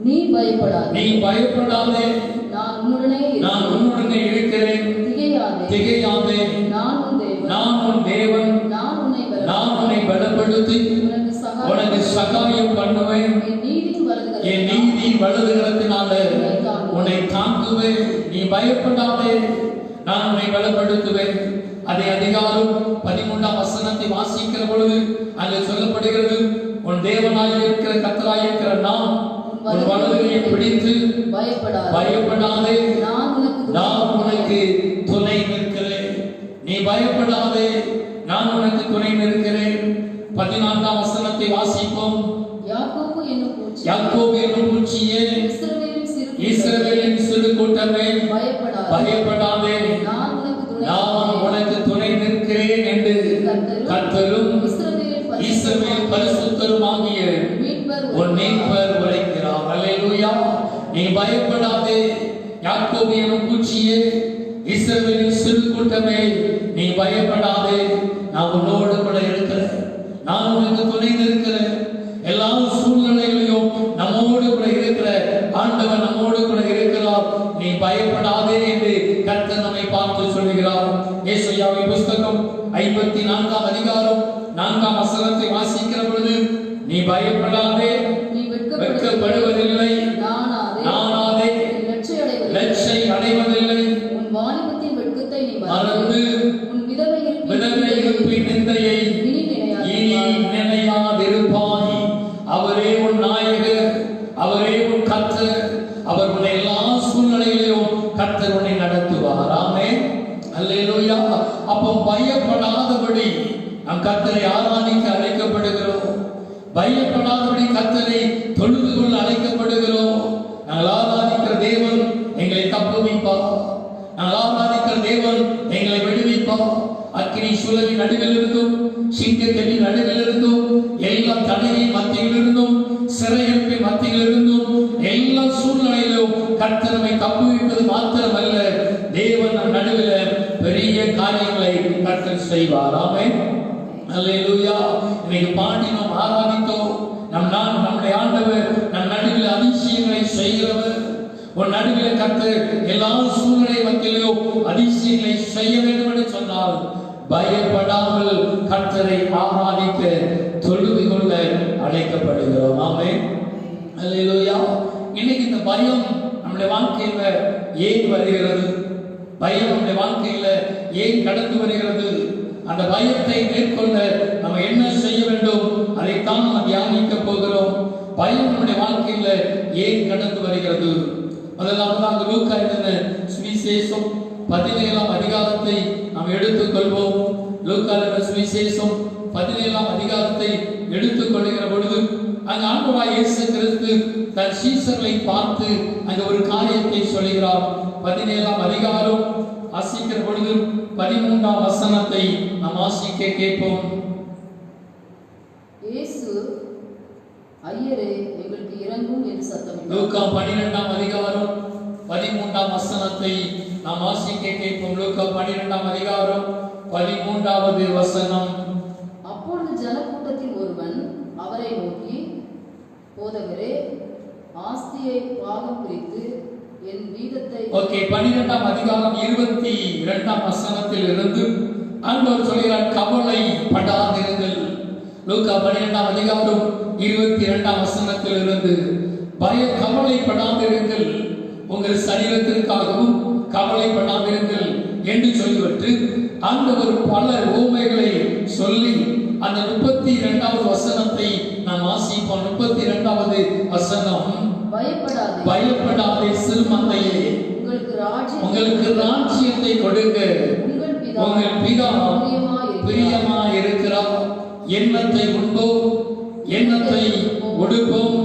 நீ பயப்படாதே, நீ பயப்படாதே, நான் உன்னுடனே இருக்கிறேன், திகையாதே, நான் உன் தேவன், நான் உன்னை பலப்படுத்தி உனக்கு சகாயம் பண்ணுவேன், என் நீதியின் வலதுகரத்தினால உன்னை தாங்குவேன். நீ பயப்படாதே, நான் உன்னை பலப்படுத்துவேன். அதை அதிகாரம் 13ஆம் வசனத்தை வாசிக்கிற பொழுது அங்கு சொல்லப்படுகிறது, உன் தேவனாயிருக்கிற கர்த்தராயிருக்கிற நான் உன் வலதுகையை பிடித்து பயப்படாதே, நான் உனக்கு துணை நிற்கிறேன். நீ பயப்படாதே, நான் உனக்கு துணை நிற்கிறேன். 14ஆம் வசனத்தை வாசிப்போம். யாக்கோபு என்னும் பூச்சியே, இஸ்ரவேலின் சிறு கூட்டமே, பயப்படாதே, நான் உனக்கு துணை நிற்கிறேன் என்று கர்த்தரும் இஸ்ரவேல் பரிசுத்தருமாகிய உன் மீட்பர் உரைக்கிறார். அல்லேலூயா. நீ பயப்படாதே, யாக்கோபு என்னும் பூச்சியே, இஸ்ரவேலின் சிறு கூட்டமே, நீ பயப்படாதே, நான் உன்னோடு கூட இருக்கிறேன், நான் உனக்கு துணை நிற்கிறேன். எல்லா சூழ்நிலைகளிலும் நம்மோடு கூட இருக்கிற ஆண்டவர் நம்மோடு கூட இருக்கிறார். நீ பயப்படாதே என்று கர்த்தர் நம்மை பார்த்து சொல்கிறார். ஏசாயாவின் புஸ்தகம் 54ஆம் அதிகாரம் 4ஆம் வசனத்தை வாசிக்கிற பொழுது, நீ பயப்படாதே, வெட்கப்படுவதில்லை, நானாதே, லட்சை அடைவதில்லை, மறந்து விதவை இருப்பின் நிந்தையை இனி நினையாதிருப்பாய். அவரே உன் நாயகர், அவரே உன் கர்த்தர், அவர் உன்னை எல்லா சூழ்நிலைகளிலும் கர்த்தர் உன்னை நடத்துவார். ஆமென். அல்லேலூயா. அப்போ பயப்படாதபடி நாம் கர்த்தரை ஆராதிக்க அழைக்கப்படுகிறோம். பயப்படாதபடி கர்த்தரை தொழுது கொள்ள அழைக்கப்படுகிறோம். நாங்கள் ஆராதிக்கிற தேவன் எங்களை தப்புவிப்பார். நாங்கள் ஆராதிக்கிற தேவன் எங்களை விடுவிப்பார். அக்கினி சூழலின் நடுவில் இருந்தும், சிங்கக்கல்லின் நடுவில் இருந்தும், எல்லா தடையின் மத்தியில் இருந்தும், சிறையிருப்பின் மத்தியில் இருந்தும், எல்லா சூழ்நிலையிலும் கர்த்தரை தப்புவிப்பது மாத்திரமல்ல, தேவன் நம் நடுவில் பெரிய காரியங்களை கர்த்தர் செய்வார். ஆமென். அல்லேலூயா. இன்னைக்கு பாடினோம், ஆராதித்தோம். நம்முடைய ஆண்டவர் நம் நடுவில் அதிசயங்களை செய்கிறவர். உன் நடுவில் கர்த்தர் எல்லா சூழ்நிலை மத்தியிலும் அதிசயங்களை செய்ய வேண்டும் என்று சொன்னால், பயப்படாமல் கர்த்தரை ஆராதிக்க தொழுது கொள்ள அழைக்கப்படுகிறோம். ஆமென். அல்லேலூயா. இன்னைக்கு இந்த பயம் நம்முடைய வாழ்க்கையில ஏன் வருகிறது? பயம் நம்முடைய வாழ்க்கையில ஏன் கடந்து வருகிறது? அந்த பயத்தை மேற்கொள்ள நம்ம என்ன செய்ய வேண்டும்? அதைத்தான் நம்ம தியானிக்க போகிறோம். பயம் நம்முடைய வாழ்க்கையில ஏன் கடந்து வருகிறது? முதலாவதாக லூக்கா எழுதின சுவிசேஷம் 17ஆம் அதிகாரத்தை நாம் எடுத்துக்கொள்வோம். லூக்கா எழுதின சுவிசேஷம் 17ஆம் அதிகாரத்தை எடுத்துக்கொள்கிற பொழுது அங்கு ஆண்டவராகிய இயேசு கிறிஸ்து தன் சீஷர்களை பார்த்து அங்கு ஒரு காரியத்தை சொல்கிறார். 17ஆம் அதிகாரம் வாசிக்கிற பொழுது 13ஆம் வசனத்தை நாம் வாசிக்க கேட்போம். இயேசு, ஐயரே எங்களுக்கு இரங்கும் என்று சத்தமிட்டார். லூக்கா 12ஆம் அதிகாரம் 13ஆம் வசனத்தை நாம் வாசிக்க கேட்போம். லூக்கா 12ஆம் அதிகாரம் 13வது வசனம். அப்பொழுது ஜனக்கூட்டத்தில் ஒருவன் அவரை நோக்கி, போதகரே, ஆஸ்தியை பாகம் பிரித்து என் வீதத்தை. ஓகே, 12ஆம் அதிகாரம் 22ஆம் வசனத்தில் இருந்து ஆண்டவர் சொல்கிறார், கவலைப்படாதிருங்கள். லூக்கா 12ஆம் அதிகாரம் 22ஆம் வசனத்தில் இருந்து கவலைப்படாதிருங்கள், உங்கள் சரீரத்திற்காகவும் கவலைப்படாதிருங்கள் என்று சொல்லிவிட்டு ஆண்டவர் பல உவமைகளை சொல்லி அந்த 32வது வசனத்தை நாம் வாசிப்போம். 32வது வசனம், பயப்படாதே சிறு மந்தையே, உங்களுக்கு ராஜ்யத்தை கொடுக்க உங்கள் பிதா பிரியமாய் இருக்கிறார். எண்ணத்தை உண்போம், எண்ணத்தை ஒடுப்போம்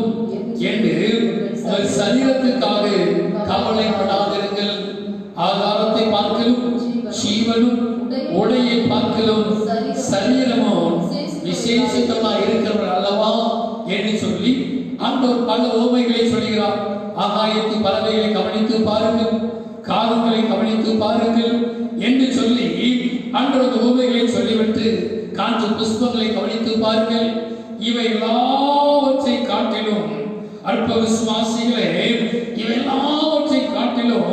என்று உங்கள் சரீரத்துக்காக கவலைப்படாதிருங்கள். ஆகாரத்தை பார்க்கலும் ஜீவனும் உடையை பார்க்கலும் சரீரமும் விசேஷித்தமாய் இருக்கிறவர் அல்லவா என்று சொல்லி ஆண்டவர் பல உவமைகளை சொல்கிறார். ஆகாயத்து பறவைகளை கவனித்து பாருங்கள், காகங்களை கவனித்து பாருங்கள் என்று சொல்லி ஆண்டவர் உவமைகளை சொல்லிவிட்டு காற்று புஷ்பங்களை கவனித்து பாருங்கள். இவை எல்லாவற்றை காட்டிலும் அற்ப விசுவாசிகளே, இவை எல்லாவற்றை காட்டிலும்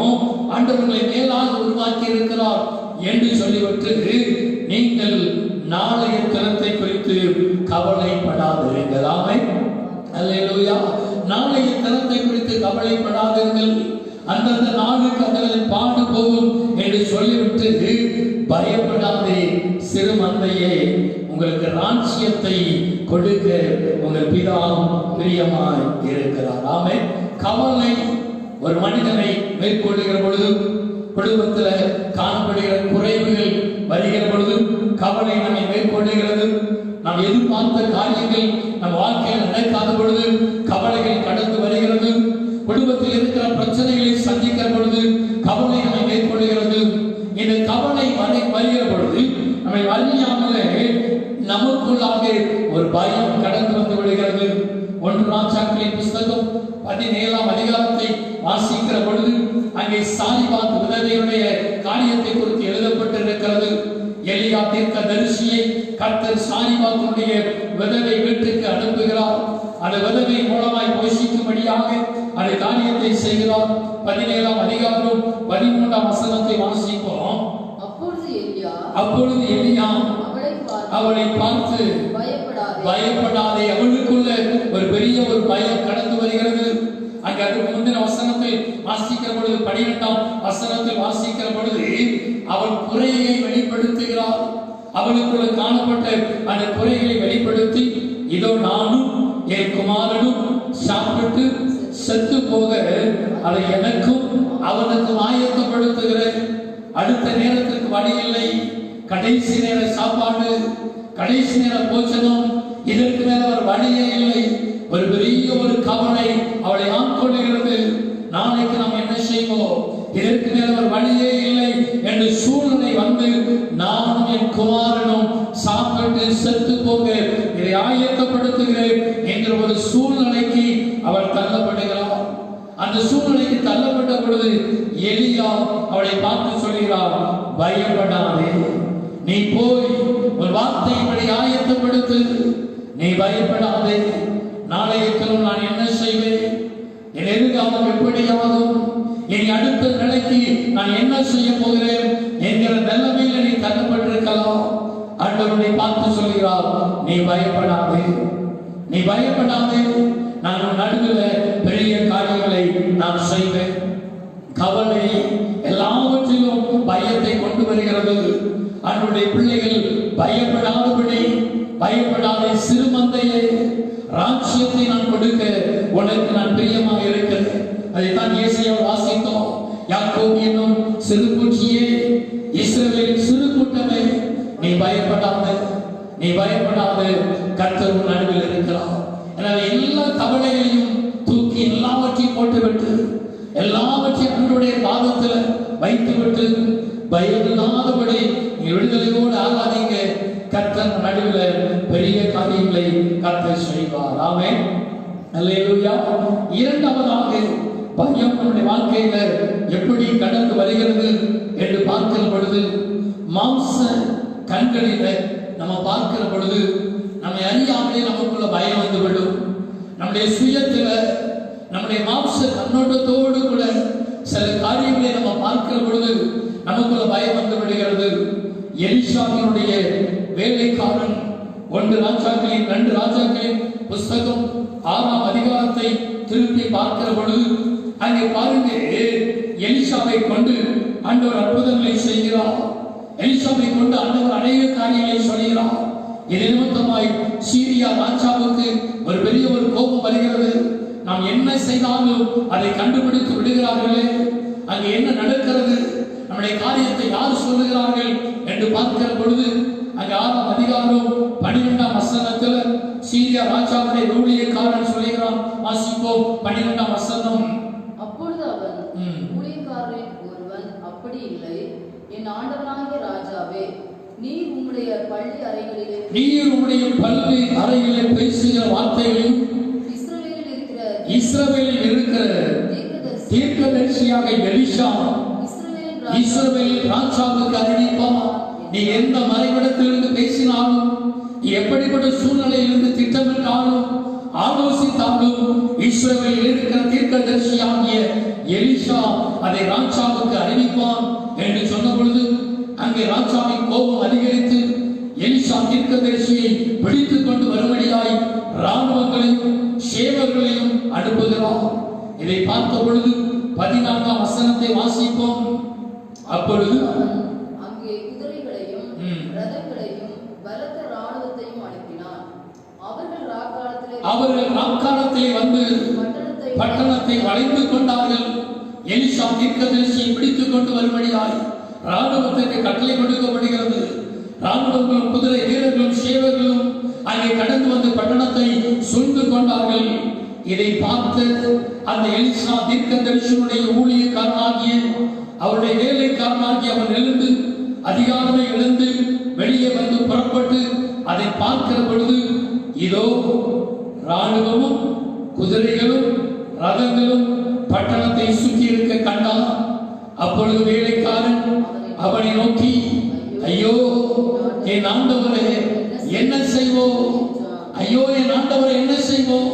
ஆண்டவர்களை மேலாக உருவாக்கி இருக்கிறார் என்று சொல்லிவிட்டு நீங்கள் நாளைய தினத்தை குறித்து கவலைப்படாதிருங்கள். ஆமென், அல்லேலூயா. நாளைய தினத்தை குறித்து கவலைப்படாதீர்கள், அந்தந்த நாளுக்கு அதனை பாடு போகும் என்று சொல்லிவிட்டு பயப்படாதே சிறு மந்தையே, உங்களுக்கு ராஜ்யத்தை கொடுக்க உங்கள் பிதா பிரியமாய் இருக்கிறார். ஆமென். கவலை ஒரு மனிதனை மேற்கொள்ளுகிற பொழுது, குடும்பத்தில் காணப்படுகிற குறைவுகள் வருகிற பொழுது கவலை நம்மை மேற்கொள்ளுகிறது. நாம் எதிர்பார்த்த காரியங்கள் நம் வாழ்க்கையில் நடக்காத பொழுது கவலைகள் கடந்து வருகிறது. குடும்பத்தில் இருக்கிற பிரச்சனைகளை சந்திக்கிற பொழுது கவலை நம்மை மேற்கொள்ளுகிறது. இந்த கவலை வருகிற பொழுது நம்மை அறியாமலே நமக்குள்ளாக ஒரு பயம் கடந்து வந்து விடுகிறது. 1 ராஜாக்களின் புஸ்தகம் 17ஆம் அதிகாரத்தை வாசிக்கிற பொழுது அங்கே சாரிபாத் விதவையுடைய காரியத்தை குறித்து எழுதப்பட்டிருக்கிறது. எலியா தீர்க்கதரிசியை கர்த்தர் சாரிபாத்துடைய விதவை வீட்டுக்கு அனுப்புகிறார். அந்த விதவை மூலமாய் போஷிக்கும்படியாக அந்த காரியத்தை செய்கிறார். 17ஆம் அதிகாரம் 13ஆம் வசனத்தை வாசிப்போம். அப்பொழுது எலியா அவளை பார்த்து பயப்படாதே. அவளுக்குள்ள ஒரு பெரிய ஒரு பயம் கடந்து வருகிறது. அங்கே அதுக்கு முந்தின வசனத்தில் வாசிக்கிற பொழுது 12ஆம் வசனத்தில் வாசிக்கிற பொழுது அவள் குறையை வெளிப்படுத்துகிறாள். அவளுக்குள்ள காணப்பட்ட அந்த குறைகளை வெளிப்படுத்தி, இதோ நானும் என் குமாரனும் சாப்பிட்டு செத்து போக அதை எனக்கும் அவனுக்கும் ஆயத்தப்படுத்துகிறேன். அடுத்த நேரத்திற்கு வழி இல்லை. கடைசி நேர சாப்பாடு, கடைசி நேர போச்சனம், இதற்கு மேல ஒரு வழியே இல்லை. ஒரு பெரிய ஒரு கவலை அவளை ஆட்கொள்ளுகிறது. நாளைக்கு நாம் என்ன செய்வோம், இதற்கு மேல ஒரு வழியே இல்லை என்று சூழ்நிலை வந்து நானும் என் குமாரனும் சாப்பிட்டு செத்து போக இதை ஆயத்தப்படுத்துகிறேன் என்கிற ஒரு சூழ்நிலைக்கு அவள் தள்ளப்படுகிறாள். அந்த சூழ்நிலைக்கு தள்ளப்பட்ட பொழுது எலியா அவளை பார்த்து சொல்கிறார், பயப்படாதே, நீ போய் ஒரு வார்த்தையின்படி ஆயத்தப்படுத்து, நீ பயப்படாதே. நாளைய தினம் நான் என்ன செய்வேன், என் எதிர்காலம் எப்படியாகும், என் அடுத்த நிலைக்கு நான் என்ன செய்ய போகிறேன் என்கிற நிலைமையில் நீ தள்ளப்பட்டிருக்கலாம். ஆண்டவரை பார்த்து சொல்கிறார், நீ பயப்படாதே, நீ பயப்படாதே, நான் நடுவில் பெரிய காரியங்களை நான் செய்வேன். கவலை எல்லாவற்றிலும் பயத்தை கொண்டு வருகிறது. அவருடைய பிள்ளைகள் பயப்படாதே சிறு மந்தையே, ராஜ்யத்தை நான் கொடுக்க உனக்கு நான் பிரியமாக இருக்கிறேன். அதைத்தான் ஏசாயாவில் வாசித்தோம். யாக்கோபு என்னும் சிறு பூச்சியே, இஸ்ரவேலின் சிறு கூட்டமே, நீ பயப்படாதே, கர்த்தர் உன் நடுவில் இருக்கிறார். எனவே எல்லா கவலைகளையும் தூக்கி எல்லாவற்றையும் போட்டுவிட்டு எல்லாவற்றையும் அவருடைய பாதத்தில் வைத்துவிட்டு பயமில்லாதபடி விடுதலையோடு ஆகாதீங்க. கர்த்தர் நடுவில் பெரிய காரியங்களை கர்த்தர் செய்வார். ஆமென், அல்லேலூயா. இரண்டாவதாக பயம் நம்முடைய வாழ்க்கையில எப்படி கடந்து வருகிறது என்று பார்க்கிற பொழுது, மாம்ச கண்களில நம்ம பார்க்கிற பொழுது நம்மை அறியாமலே நமக்குள்ள பயம் வந்துவிடும். நம்முடைய சுயத்துல நம்முடைய மாம்ச கண்ணோட்டத்தோடு கூட சில காரியங்களை நம்ம பார்க்கிற பொழுது நமக்குள்ள பயம் வந்து விடுகிறது. எலிஷாவினுடைய வேலைக்காரன் 2 ராஜாக்களின் புஸ்தகம் 6ஆம் அதிகாரத்தை திருப்பி பார்க்கிற பொழுது அங்கே பாருங்க, எலிஷாவை கொண்டு ஆண்டவர் அற்புதங்களை செய்கிறார். எலிஷாவை கொண்டு கொண்டு ஆண்டவர் அநேக காரியங்களை சொல்கிறார். இது நிமித்தமாய் சீரியா ராஜாவுக்கு ஒரு பெரிய ஒரு கோபம் வருகிறது. நாம் என்ன செய்தாலும் அதை கண்டுபிடித்து விடுகிறார்களே, அங்கே என்ன நடக்கிறது, நம்முடைய காரியத்தை யார் சொல்லுகிறார்கள் என்று பார்க்கிற பொழுது அங்கே 6ஆம் அதிகாரம் 12ஆம் வசனத்தில் சீரியா ராஜாவுடைய ஊழியக்காரன் சொல்லுகிறான். வாசிப்போம் 12ஆம் வசனம். அப்பொழுது அவன், ஊழியக்காரரில் ஒருவன், அப்படி இல்லை, என் ஆண்டவனாகிய ராஜாவே, நீர் உம்முடைய பள்ளி அறைகளிலே பேசுகிற வார்த்தைகளையும் இஸ்ரவேலில் இருக்கிற தீர்க்கதரிசியாக எலிஷா இஸ்ரவேல் ராஜாவுக்கு அறிவிப்பான். நீ எந்த மறைவிடத்திலிருந்து பேசினாலும், எப்படிப்பட்ட சூழ்நிலையிலிருந்து திட்டமிட்டாலும் ஆலோசித்தாலும், இஸ்ரவேலில் இருக்கிற தீர்க்கதரிசியாகிய எலிஷா அதை ராஜாவுக்கு அறிவிப்பான் என்று சொன்ன பொழுது அங்கே ராஜாவின் கோபம் அதிகரித்து எலிஷா தீர்க்கதரிசியை பிடித்துக் கொண்டு வரும்படியாய் ராணுவங்களையும் சேவர்களையும் அனுப்புகிறார். இதை பார்த்த பொழுது 14ஆம் வசனத்தை வாசிப்போம். அப்பொழுது அங்கே குதிரைகளையும் ரதங்களையும் பலத்த ராணுவத்தையும் அனுப்பினார். அவர்கள் ராக்காலத்திலே வந்து பட்டணத்தை வளைந்து கொண்டார்கள். எலிஷா தீர்க்கதரிசியை பிடித்துக் கொண்டு வரும்படியாய் ராணுவத்திற்கு கட்டளை கொடுக்கப்படுகிறது. ராணுவங்களும் குதிரை வீரர்களும் சேவர்களும் அங்கே கடந்து வந்து பட்டணத்தை சூழ்ந்து கொண்டார்கள். இதை பார்த்து அந்த எலிசா தீர்க்கதரிசியுடைய ஊழியக்காரனாகிய அவருடைய வேலைக்காரனாகிய அவன் எழுந்து அதிகாரமே எழுந்து வெளியே வந்து புறப்பட்டு அதை பார்க்கிற பொழுது இதோ ராணுவமும் குதிரைகளும் ரதங்களும் பட்டணத்தை சுற்றி இருக்க கண்டான். அப்பொழுது வேலைக்காரன் அவனை நோக்கி, ஐயோ என் ஆண்டவரே என்ன செய்வோம், ஐயோ என் ஆண்டவரே என்ன செய்வோம்,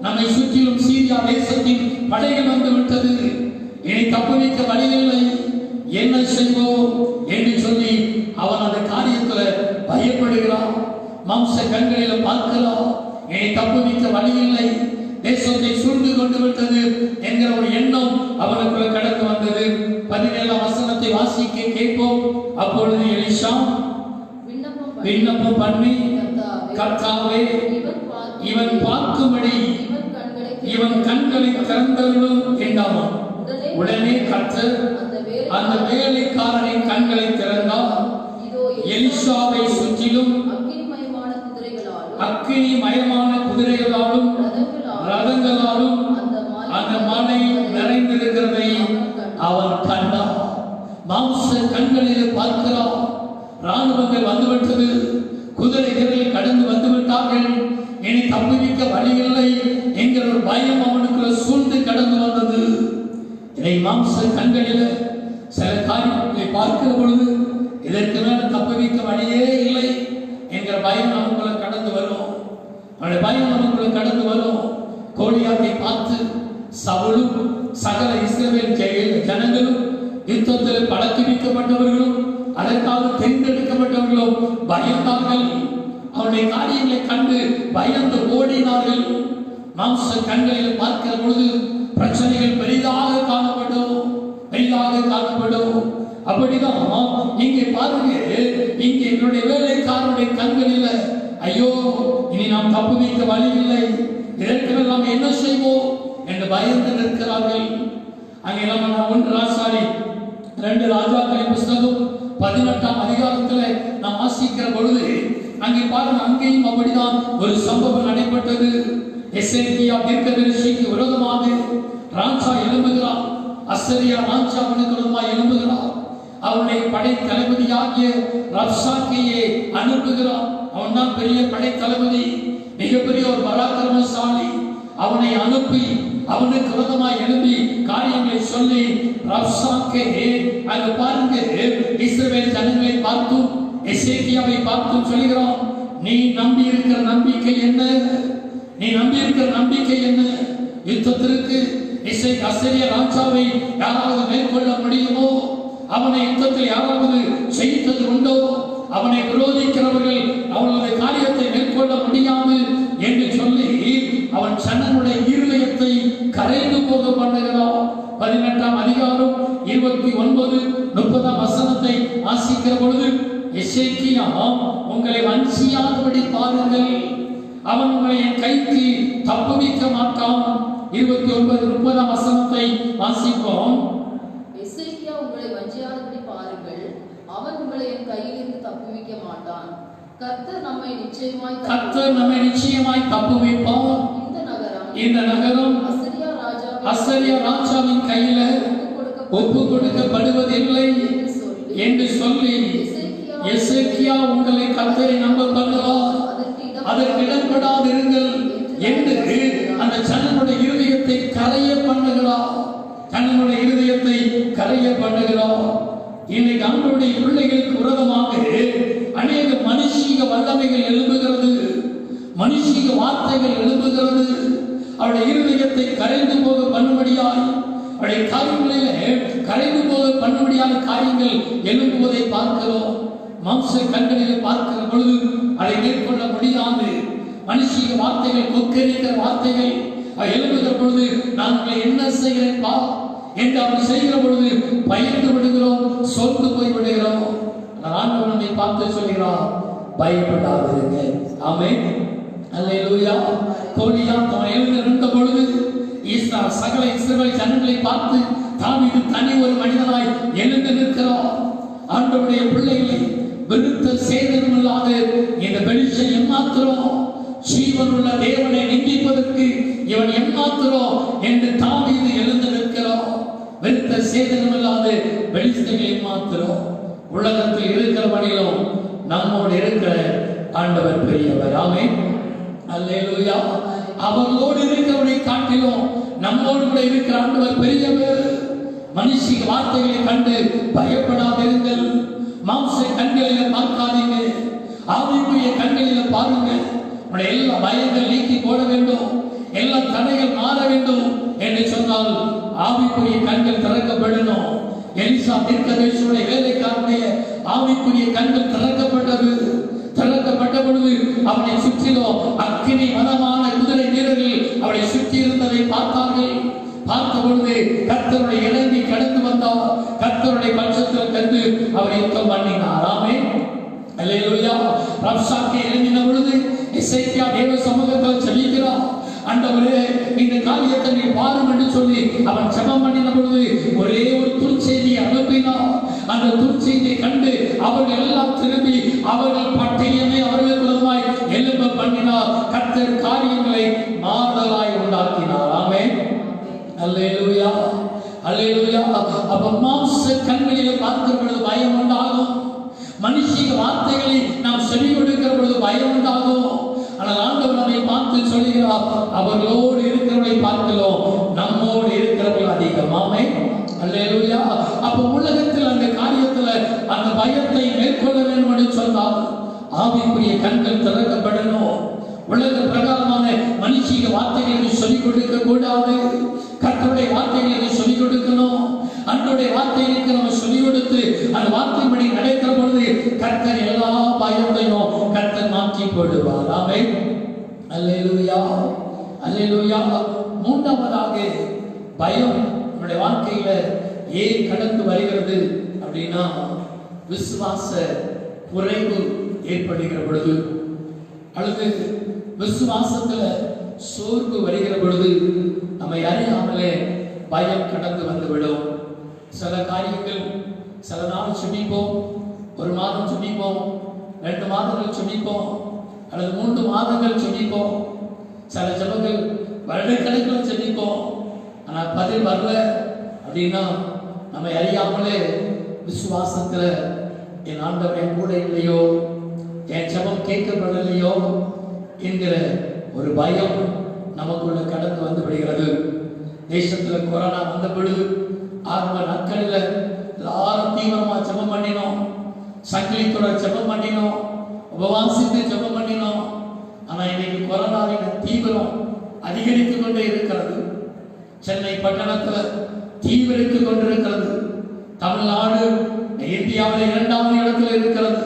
நம்மை சுற்றிலும் சீரியா தேசத்தின் படைகள் வந்து விட்டது, இனி தப்புவிக்க வழியில்லை, என்ன செய்வோம் என்று சொல்லி அவன் அந்த காரியத்தில் பயப்படுகிறான். மாம்ச கண்களில் பார்க்கலாம், இனி தப்புவிக்க வழியில்லை, தேசத்தை சூழ்ந்து கொண்டு விட்டது என்கிற ஒரு எண்ணம் அவனுக்குள்ள கடந்து வந்தது. 17ஆம் வசனத்தை வாசிக்க கேட்போம். அப்பொழுது எலிஷா விண்ணப்பம் பண்ணி, கர்த்தாவே இவன் பார்க்கும்படி இவன் கண்களை திறந்தருளும் என்றான். உடனே கர்த்தர் அந்த வேலைக்காரனின் கண்களை திறந்தார். எலிஷாவை சுற்றிலும் அக்கினிமயமான குதிரைகளாலும் ரதங்களாலும் அந்த மலை நிறைந்திருக்கிறதை அவன் கண்டான். மாம்ச கண்களில் பார்க்கிறான். ராணுவங்கள் வந்துவிட்டது, குதிரைகள் கடந்து வந்துவிட்டார்கள், இனி தப்புவிக்க வழியில்லை என்கிற ஒரு பயம் அவனுக்கு சூழ்ந்து கடந்து வந்தது. இதை மாம்ச கண்களில் சில காரியங்களை பார்க்கிற பொழுது இதற்கு மேல தப்புவிக்க வழியே இல்லை என்கிற பயம் நமக்குள்ள கடந்து வரும். அவனுடைய பயம் நமக்குள்ள கடந்து வரும். கோலியாத்தை பார்த்து சவுலும் சகல இஸ்ரவேல் ஜனங்களும் யுத்தத்தில் பழக்கிவிக்கப்பட்டவர்களும் அதற்காக தேர்ந்தெடுக்கப்பட்டவர்களும் பயந்தார்கள். அவனுடைய காரியங்களை கண்டு பயந்து ஓடினார்கள். மாம்ச கண்களில் பார்க்கிற பொழுது பிரச்சனைகள் பெரிதாக காணப்படும். அப்படிதான் இங்கே பாருங்க, இங்கே என்னுடைய வேலைக்காரனுடைய கண்களில் ஐயோ இனி நாம் தப்புவிக்க வழியில்லை, இதற்கு நாம் என்ன செய்வோம் என்று பயந்து நிற்கிறார்கள். அங்கே நம்ம 1 ராசாரி 2 ராஜாக்களின் புஸ்தகம் 18ஆம் அதிகாரத்தில் நாம் வாசிக்கிற பொழுது அங்கே பாருங்க, அங்கேயும் அப்படிதான் ஒரு சம்பவம் நடைபெற்றது. எசேக்கியா தீர்க்கதரிசிக்கு விரோதமாக ராஜா எழும்புகிறார். அசரியா ராஜா அவனுக்கு விரோதமாக எழும்புகிறார். அவனுடைய படை தளபதியாகிய ரப்சாக்கேயை அனுப்புகிறார். அவன் தான் பெரிய படை தளபதி, மிகப்பெரிய ஒரு பராக்கிரமசாலி. அவனை அனுப்பி அவனுக்கு விரோதமாக எழுப்பி காரியங்களை சொல்லி ரப்சாக்கே அங்கு பாருங்க இஸ்ரவேல் ஜனங்களை பார்த்தும் எசேக்கியாவை பார்த்தும் சொல்கிறான், நீ நம்பி இருக்கிற நம்பிக்கை என்ன? நீ நம்பி இருக்கிற நம்பிக்கை என்ன? யுத்தத்திற்கு அசரியா ராஜாவை யாராவது மேற்கொள்ள முடியுமோ? அவனை யுத்தத்தில் யாராவது செய்தது உண்டோ? அவனை விரோதிக்கிறவர்கள் அவர்களுடைய காரியத்தை மேற்கொள்ள முடியாது என்று சொல்லி அவன் சன்னனுடைய இருதயத்தை கரைந்து போக பண்ணுகிறான். 18ஆம் அதிகாரம் 29-30 வசனத்தை வாசிக்கிற பொழுது எசேக்கியா உங்களை வஞ்சியாதபடி பாருங்கள், அவன் உங்களை என் கைக்கு தப்புவிக்க மாட்டான். 29-30 வசனத்தை வாசிப்போம். எசேக்கியா உங்களை வஞ்சியாதபடி பாருங்கள், அவன் உங்களை என் கையிலிருந்து தப்புவிக்க மாட்டான். கர்த்தர் நம்மை நிச்சயமாய் தப்புவிப்பார். இந்த நகரம் அசரியா ராஜாவின் கையில ஒப்பு கொடுக்கப்படுவதில்லை என்று சொல்லி எசேக்கியா உங்களை கர்த்தரை நம்ப பண்ணுவார், அதற்கு இடம்படாதிருங்கள் என்று அந்த ஜனனுடைய இருதயத்தை கரைய பண்ணுகிறார். இன்னைக்கு அவனுடைய பிள்ளைகளுக்கு விரோதமாக அநேக மனுஷீக வல்லமைகள் எழும்புகிறது, மனுஷீக வார்த்தைகள் எழும்புகிறது. அவருடைய இருதயத்தை கரைந்து போக பண்ணும்படியாய், அவருடைய காரியங்களிலே கரைந்து போக பண்ணும்படியான காரியங்கள் எழும்புவதை பார்க்கிறோம். மாம்ச கண்களிலே பார்க்கிற பொழுது அதை மேற்கொள்ள முடியாது. மனுஷீக வார்த்தைகள், கொக்கரிக்கிற வார்த்தைகள் எழும்புகிற பொழுது நாங்கள் என்ன செய்கிறேன் பா என்று அவர் செய்கிற பொழுது பயந்து விடுகிறோம், சோர்ந்து போய் விடுகிறோம். ஆண்டவர் நம்மை பார்த்து சொல்கிறார், பயப்படாதிருங்க. ஆமென், அல்லேலூயா. கோலியாத் அவன் எழுந்திருந்த பொழுது சகல இஸ்ரவேல் ஜனங்களை பார்த்து தாவீது தனி ஒரு மனிதனாய் எழுந்து நிற்கிறார். ஆண்டவருடைய பிள்ளைகளை விருத்த சேதனம் இல்லாத இந்த வெளிச்சை எம்மாத்திரம், ஜீவனுள்ள தேவனை நிந்திப்பதற்கு இவன் எம்மாத்திரம் என்று தாவீது எழுந்து நிற்கிறார். விருத்த சேதனம் இல்லாத வெளிச்சங்களை எம்மாத்திரம். உலகத்தில் இருக்கிறவனிலும் நம்மோடு இருக்கிற ஆண்டவர் பெரியவர். ஆமென், அல்லேலூயா. அவர்களோடு இருக்கிறவனை காட்டிலும் நம்மோடு கூட இருக்கிற ஆண்டவர் பெரியவர். மனுஷிக வார்த்தைகளை கண்டு பயப்படாதிருங்கள். மாம்ச கண்களில பார்க்காதீங்க, ஆவிக்குரிய கண்களில பாருங்க. உடைய எல்லா பயங்கள் நீக்கி போட வேண்டும், எல்லா தடைகள் மாற வேண்டும் என்று சொன்னால் ஆவிக்குரிய கண்கள் திறக்கப்படணும். எலிசா தீர்க்கதரிசியுடைய வேலைக்காரனுடைய ஆவிக்குரிய கண்கள் திறக்கப்பட்டது. திறக்கப்பட்ட பொழுது அவனை சுற்றிலும் அக்கினி மதமான குதிரை வீரர்கள் அவனை சுற்றி இருந்ததை பார்த்தார்கள். பார்த்த பொழுது கர்த்தருடைய இறங்கி கடந்து வந்தார். கர்த்தருடைய பட்சத்தில் கண்டு அவர் யுத்தம் பண்ணினார். ஆமென், அல்லேலூயா. ரப்சாக்கே இறங்கின பொழுது எசேக்கியா தேவ சமூகத்தில் ஜெபிக்கிறார். ஆண்டவரே, இந்த காரியத்தை நீ பாரும் என்று சொல்லி அவன் ஜெபம் பண்ணின பொழுது ஒரே ஒரு துர்ச்செய்தியை அனுப்பினார். அந்த துர்ச்செய்தியை கண்டு அவர்கள் எல்லாம் திரும்பி அவர்கள் பட்டயமே அவர்களுக்கு விரோதமாய் எழும்ப பண்ணினார். கர்த்தர் காரியங்களை மாறுதலாய் உண்டாக்கினார். ஆமென், அல்லேலூயா, அல்லேலூயா. அப்ப மாம்ச கண்களிலே பார்க்கிற பொழுது பயம் உண்டாகும், மனுஷிக வார்த்தைகளை நாம் செவி கொடுக்கிற பொழுது பயம் உண்டாகும். ஆனால் ஆண்டவர் நம்மை பார்த்து சொல்கிறார், அவர்களோடு இருக்கிறவர்களை பார்க்கிறோம், நம்மோடு இருக்கிறவர்கள் அதிகம். ஆமென், அல்லேலூயா. அப்ப உலகத்தில் அந்த காரியத்துல அந்த பயத்தை மேற்கொள்ள வேண்டும் என்று சொன்னால் ஆவிக்குரிய கண்கள் திறக்கப்படணும். உலக பிரகாரமான மனுஷிக வார்த்தைகளை சொல்லிக் கொடுக்க கூடாது. கர்த்தருடைய வார்த்தைகளை சொல்லிக் கொடுக்கணும். அன்றைய வார்த்தைகளுக்கு நம்ம சொல்லிக் கொடுத்து அந்த வார்த்தைப்படி நடக்கிற பொழுது கர்த்தர் எல்லா பயத்தையும் கர்த்தர் மாற்றி போடுவார். ஆமென், அல்லேலூயா, அல்லேலூயா. மூன்றாவதாக பயம் நம்முடைய வாழ்க்கையில ஏன் கடந்து வருகிறது அப்படின்னா, விசுவாச குறைவு ஏற்படுகிற பொழுது அல்லது விசுவாசத்துல சோர்வு வருகிற பொழுது நம்மை அறியாமலே பயம் கடந்து வந்துவிடும். சில காரியங்கள் சில நாள் சுமிப்போம், ஒரு மாதம் சுமிப்போம், 2 மாதங்கள் சுமிப்போம், அல்லது 3 மாதங்கள் சுமிப்போம். சில ஜபங்கள் வருடக்கணக்கில் சுமிப்போம். ஆனால் பதில் வரல அப்படின்னா நம்மை அறியாமலே விசுவாசத்துல என் ஆண்டவர் என் கூட இல்லையோ, என் ஜபம் கேட்கப்படலையோ என்கிற ஒரு பயம் நமக்குள்ள கடந்து வந்து விடுகிறது. தேசத்துல கொரோனா வந்த பொழுது ஆரம்ப நாட்களில் எல்லாரும் தீவிரமா ஜெபம் பண்ணினோம், சங்கிலித்தோட ஜெபம் பண்ணினோம், உபவாசித்து ஜெபம் பண்ணினோம். ஆனா இன்னைக்கு கொரோனாவின் தீவிரம் அதிகரித்து கொண்டே இருக்கிறது. சென்னை பட்டணத்துல தீவிரித்து கொண்டிருக்கிறது. தமிழ்நாடு இந்தியாவில் 2வது இடத்துல இருக்கிறது.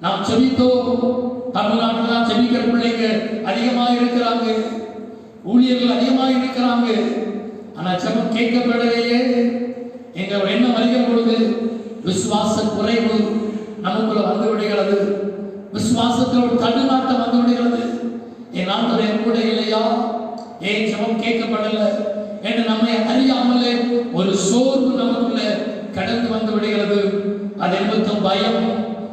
நாம் ஜெபித்தோம், தமிழ்நாட்டில் தான் ஜெபிக்கிற பிள்ளைங்க அதிகமாக இருக்கிறாங்க, ஊழியர்கள் அதிகமாக இருக்கிறாங்க. ஆனா ஜெபம் கேட்கப்படலையே. எங்க என்ன வருகிற பொழுது விசுவாச குறைவு, நமக்குள்ள வந்து விடுகிறது. விசுவாசத்தில் ஒரு தடுமாற்றம் வந்து விடுகிறது. என் ஆண்டவர் என் கூட இல்லையா, ஏன் ஜெபம் கேட்கப்படல என்று நம்மை அறியாமலே ஒரு சோர்வு நமக்குள்ள கடந்து வந்து விடுகிறது. அது நிமித்தம் பயம்,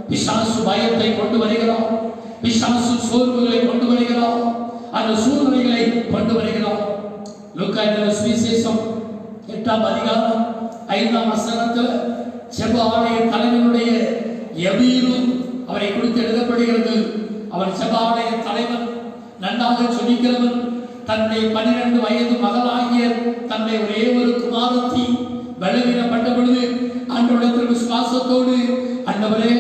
பிசாசு பயத்தை கொண்டு வருகிறான், பிசாசு சோர்வுகளை கொண்டு வருகிறான், அந்த சூழ்நிலைகளை கொண்டு வருகிறான். லூக்கா சுவிசேஷம் 8ஆம் அதிகாரம் 5ஆம் வசனத்தில் ஜெப ஆலய தலைவனுடைய எவீரு அவரை குறித்து எழுதப்படுகிறது. அவன் ஜெப ஆலய தலைவன், நன்றாக ஜெபிக்கிறவன், தன்னுடைய 12 வயது மகளாகிய தன்னுடைய ஒரே ஒரு குமாரத்தி பலவீனப்பட்ட பொழுது ஆண்டவரிடத்தில் விசுவாசத்தோடு, ஆண்டவரே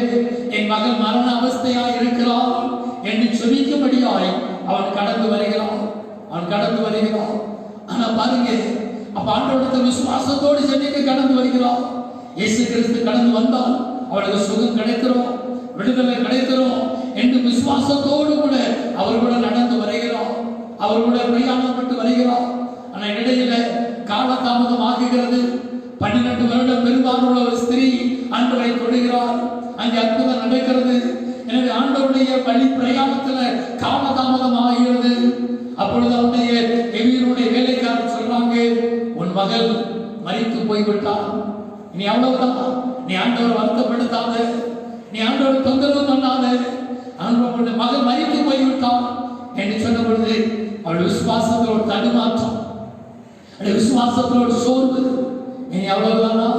என் மகள் மரண அவஸ்தையாய் இருக்கிறாள் என்று ஜெபிக்கும்படியாய் அவன் கடந்து வருகிறான். ஆனா பாருங்க, அப்ப ஆண்டவரிடத்தில் விசுவாசத்தோடு ஜெபிக்க கடந்து வருகிறான். இயேசு கிறிஸ்து கடந்து வந்தால் அவளுக்கு சுகம் கிடைக்கிறோம், விடுதலை கிடைக்கிறோம் என்று விசுவாசத்தோடு கூட அவர் கூட நடந்து வருகிறார், அவர் கூட பிரயாணப்பட்டு வருகிறார். ஆனா இடையில காலதாமதம் ஆகுகிறது. 12 வருடம் பெரும்பாலுள்ள ஒரு ஸ்திரீ ஆண்டவரை தொடுகிறார், அங்கே அற்புதம் நடக்கிறது. எனவே ஆண்டவருடைய வழி பிரயாணத்துல காலதாமதம் ஆகிறது. அப்பொழுது அவருடைய எவீருடைய வேலைக்காரர் சொல்றாங்க, உன் மகள் மரித்து போய்விட்டான், நீ அவ்வளவுதான், நீ ஆண்டவர் வருத்தப்படுத்தாத, நீ ஆண்டவர் தொந்தரவு பண்ணாத, ஆண்டவருடைய மகள் மரித்து போய்விட்டான் என்று சொன்ன பொழுது அவள் விசுவாசத்தில் ஒரு தடுமாற்றம், விசுவாசத்தில் ஒரு சோர்வு, நீ அவ்வளவுதானா,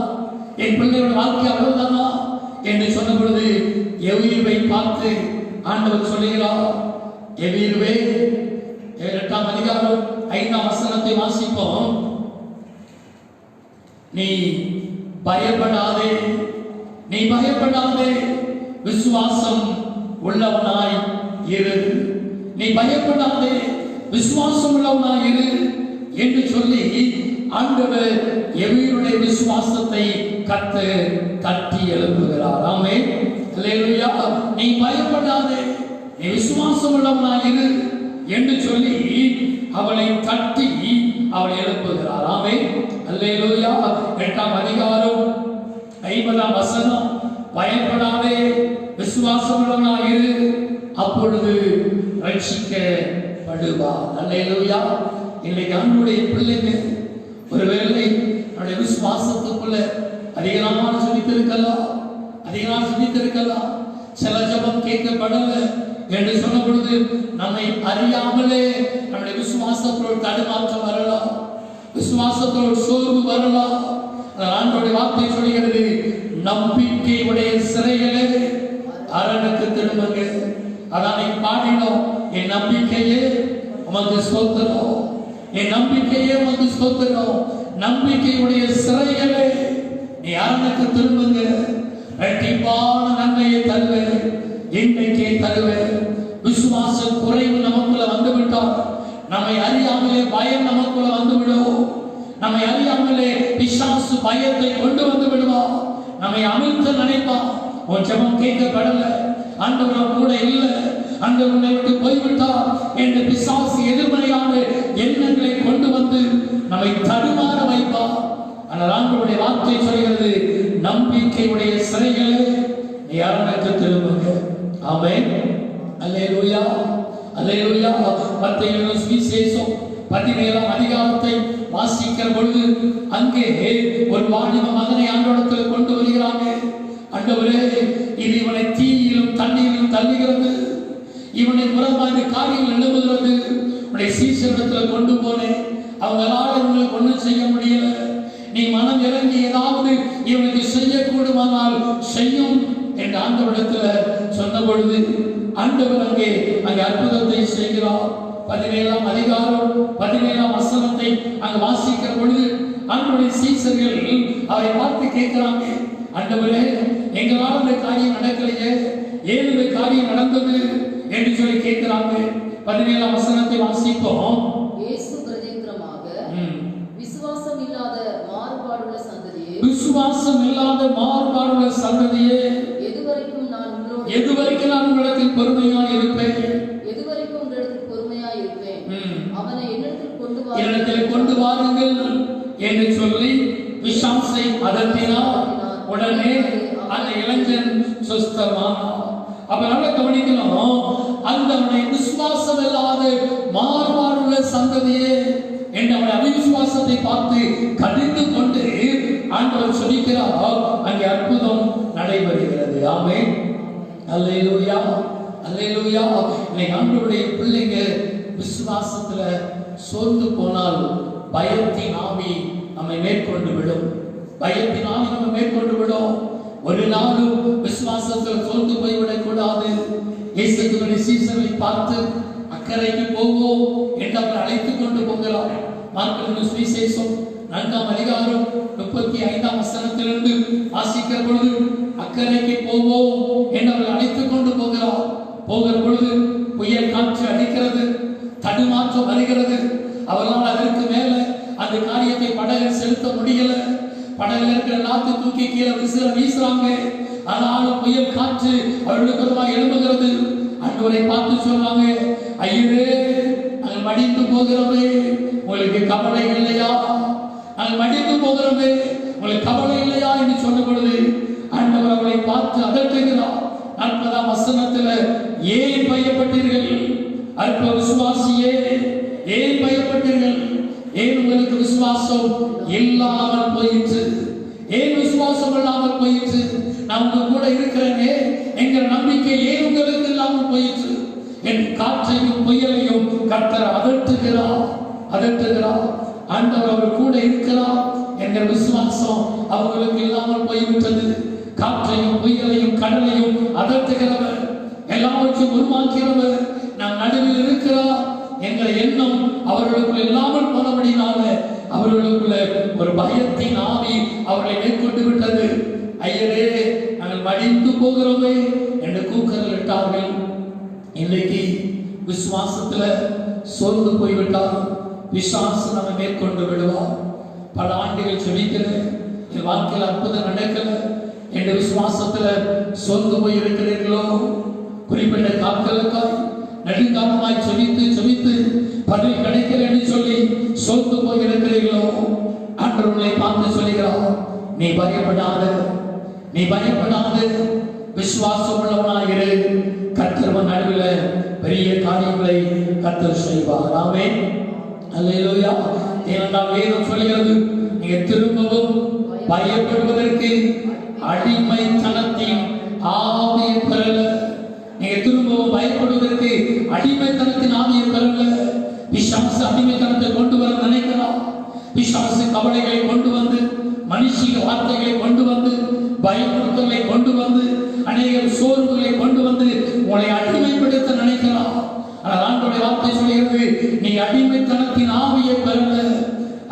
என் பிள்ளையோட வாழ்க்கை அவ்வளவுதானா என்று சொன்ன பொழுது எவீருவை பார்த்து ஆண்டவர் சொல்லுகிறார், எவீருவே, 8ஆம் அதிகாரம் 5ஆம் வசனத்தை வாசிப்போம். நீ பயப்படாதே, நீ பயப்படாதே, விசுவாசம் உள்ளவனாய் இரு, நீ பயப்படாதே, விசுவாசம் உள்ளவனாய் இரு என்று சொல்லி ஆண்டவர் எவீருடைய விசுவாசத்தை கர்த்தர் தட்டி எழுப்புகிறார். ஆமென், அல்லேலூயா. நீ பயப்படாதே, நீ விசுவாசம் உள்ளவனாய் இரு என்று சொல்லி அவளை தட்டி அவளை எழுப்புகிறார். ஆமென், அல்லேலூயா. 8ஆம் அதிகாரம் 50ஆம் வசனம், பயப்படாதே, விசுவாசம் உள்ளவனாய் இரு, அப்பொழுது ரட்சிக்கப்படுவார். அல்லேலூயா. இன்னைக்கு ஆண்டவருடைய பிள்ளைங்க ஒருவேளை நம்முடைய விசுவாசத்துக்குள்ள அதிகமாக சுனித்திருக்கலாம், சில ஜெபம் கேட்கப்படல என்று சொன்ன பொழுது நம்மை அறியாமலே நம்முடைய விசுவாசத்தோடு தடுமாற்றம் வரலாம், விசுவாசத்தோடு சோர்வு வரலாம். ஆண்டவருடைய வார்த்தை சொல்கிறது, நம்பிக்கையுடைய சிறைகளே அரணுக்கு திரும்புங்க. அதான் பாடினோம், என் நம்பிக்கையே உமக்கு ஸ்தோத்திரம், என் நம்பிக்கையே உமக்கு ஸ்தோத்திரம், நம்பிக்கையுடைய சிறைகளே நீ அரணுக்கு திரும்புங்க, இரட்டிப்பான நன்மையை தருவேன், இன்றைக்கே தருவேன். விசுவாச குறைவு நமக்குள்ள வந்துவிட்டால் நம்மை அறியாமலே பயம் நமக்குள்ள வந்துவிடும், நம்மை அறியாமலே பிசாசு பயத்தை கொண்டு வந்து விடுவான், நம்மை அமிழ்த்த நினைப்பான். உன் ஜெபம் கேட்கப்படல, ஆண்டவர் கூட இல்லை, ஆண்டவர் உன்னை விட்டு போய்விட்டார் என்று பிசாசு எதிர்மறையான எண்ணங்களை கொண்டு வந்து நம்மை தடுமாற வைப்பான். ஆனால் ஆண்டவருடைய வார்த்தை சொல்கிறது, நம்பிக்கையுடைய சிறைகளே நீ அரணுக்கு திரும்புங்க. ஆமென், அல்லேலூயா, அல்லேலூயா. மத்தேயு சுவிசேஷம் 17ஆம் அதிகாரத்தை வாசிக்கிற பொழுது அங்கே ஒரு வாலிப மகனை ஆண்டவரிடத்தில் கொண்டு வருகிறாங்க. ஆண்டவரே, இது இவனை தீயிலும் தண்ணீரிலும் தள்ளுகிறது, இவனை புறம்பான காரியங்கள் எழுதுகிறது, உன்னுடைய சீசரிடத்தில் கொண்டு போனேன், அவங்களால இவங்களுக்கு ஒன்றும் செய்ய முடியல, நீ மனம் இறங்கி ஏதாவது இவனுக்கு செய்யக்கூடுமானால் செய்யும் என்று ஆண்டவரிடத்தில் சொன்ன பொழுது ஆண்டவர் அங்கே அற்புதத்தை செய்கிறார். 17ஆம் அதிகாரம் 17ஆம் வசனத்தை அங்கு வாசிக்கிற பொழுது ஆண்டவருடைய சீசர்கள் அவரை பார்த்து கேட்கிறாங்க, ஆண்டவரே, எங்களால் இந்த காரியம் நடக்கலையே, ஏன் இந்த காரியம் நடந்தது என்று சொல்லி கேட்கிறாங்க. 17ஆம் வசனத்தை வாசிப்போம். இயேசு பிரதியுத்தரமாக, விசுவாசம் இல்லாத மாறுபாடுள்ள சந்ததியே, விசுவாசம் இல்லாத மாறுபாடுள்ள சந்ததியே, எதுவரைக்கும் நான் உங்களிடத்தில் பொறுமையாய் இருப்பேன், எதுவரைக்கும் உங்களிடத்தில் பொறுமையாய் இருப்பேன், அவனை என்னிடத்தில் கொண்டு வாருங்கள் என்று சொல்லி பிசாசை அதட்டினார். உடனே அந்த இளைஞன் சுஸ்தமானான். அப்ப நல்லா கவனிக்கணும், அந்த அவனை விசுவாசம் இல்லாத மாறுபாடுள்ள சந்ததியே என்று அவனை அவிசுவாசத்தை பார்த்து கடிந்து கொண்டு ஆண்டவர் சொல்லிக்கிறார். அங்கே அற்புதம் நடைபெறுகிறது. ஆமென், அல்லேலூயா, அல்லேலூயா. இன்னைக்கு ஆண்டவருடைய பிள்ளைங்க விசுவாசத்துல சோர்ந்து போனால் பயத்தின் ஆவி நம்மை மேற்கொண்டு விடும். பயத்தின் ஆவி நம்ம மேற்கொண்டு விடும். ஒரு நாளும் விசுவாசத்தில் சோர்ந்து போய்விடக் கூடாது. இயேசுவின் சீசர்களை பார்த்து அக்கறைக்கு போவோம் என்று அவர் அழைத்துக் கொண்டு போகிறார். மார்க்கு சுவிசேஷம் 4ஆம் அதிகாரம் 35ஆம் வசனத்திலிருந்து வாசிக்கிற பொழுது அக்கறைக்கு போவோம் என்று அவர் அழைத்துக் கொண்டு போகிறார். போகிற பொழுது புயல் காற்று அடிக்கிறது, தடுமாற்றம் வருகிறது. அவர்களால் அதற்கு மேல அந்த காரியத்தை படகில் செலுத்த முடியல. படகுல இருக்கிற நாத்து தூக்கி கீழே வீசுறாங்க. ஆனாலும் புயல் காற்று அவர்களுக்கு எழும்புகிறது. ஆண்டவரை பார்த்து சொல்றாங்க, ஐயரே நாங்கள் மடிந்து போகிறோமே, உங்களுக்கு கவலை இல்லையா? நாங்கள் மடிந்து போகிறோமே, உங்களுக்கு கவலை இல்லையா என்று சொன்ன பொழுது ஆண்டவர் அவளை பார்த்து அதட்டுகிறார். 40ஆம் வசனத்துல, ஏன் பயப்பட்டீர்கள் அற்ப விசுவாசியே, ஏன் பயப்பட்டீர்கள்? ஏன் உங்களுக்கு விசுவாசம் இல்லாமல் போயிற்று? ஏன் விசுவாசம் இல்லாமல் போயிற்று? நான் உங்க கூட இருக்கிறேனே என்கிற நம்பிக்கை ஏன் உங்களுக்கு இல்லாமல் போயிற்று? என் காற்றையும் புயலையும் கர்த்தர் அதட்டுகிறார், அதட்டுகிறார். ஆண்டவர் அவர் கூட இருக்கிறார் என்கிற விசுவாசம் அவங்களுக்கு இல்லாமல் போய்விட்டது. காற்றையும் புயலையும் கடலையும் அதட்டுகிறவர், எல்லாவற்றையும் உருவாக்கிறவர், நாம் நடுவில் இருக்கிறார் என்கிற எண்ணம் அவர்களுக்குள் இல்லாமல் போனபடினால அவர்களுக்குள்ள ஒரு பயத்தின் ஆவி அவர்களை மேற்கொண்டு விட்டது. ஐயரே நாங்கள் மடிந்து போகிறோமே என்று கூக்குரலிட்டார்கள். இன்னைக்கு விசுவாசத்துல சோர்ந்து போய்விட்டார், விசுவாசம் நம்ம மேற்கொண்டு விடுவார். பல ஆண்டுகள் சொல்லிக்கிறேன், என் வாழ்க்கையில் அற்புதம் நடக்கல என்ற விசுவாசத்துல சோர்ந்து போய் இருக்கிறீர்களோ, குறிப்பிட்ட காக்களுக்காய் நெடுங்காலமாய் செபித்து பதில் கிடைக்கல என்று சொல்லி சோர்ந்து போய் இருக்கிறீர்களோ, ஆண்டவரை பார்த்து சொல்லுகிறார், நீ பயப்படாத, நீ பயப்படாத, விசுவாசம் உள்ளவனாயிரு. கர்த்தர் நடுவில் பெரிய காரியங்களை கர்த்தர் செய்வார். ஆமென், அல்லேலூயா. ஏனென்றால் வேதம் சொல்கிறது, நீங்க திரும்பவும் பயப்படுவதற்கு அடிமைத்தனத்தின் ஆவியை பெறல. நீங்க திரும்பவும் பயப்படுவதற்கு அடிமைத்தனத்தின் ஆவியை பெறல. பிசாசு அடிமைத்தனத்தை கொண்டு வர நினைக்கலாம். பிசாசு கவலைகளை கொண்டு வந்து, மனுஷிக வார்த்தைகளை கொண்டு வந்து, பயப்படுத்தலை கொண்டு வந்து, அநேக சோர்வுகளை கொண்டு வந்து உங்களை அடிமைப்படுத்த நினைக்கலாம். ஆனால் ஆண்டவருடைய வார்த்தை சொல்கிறது, நீ அடிமைத்தனத்தின் ஆவியை பெறல.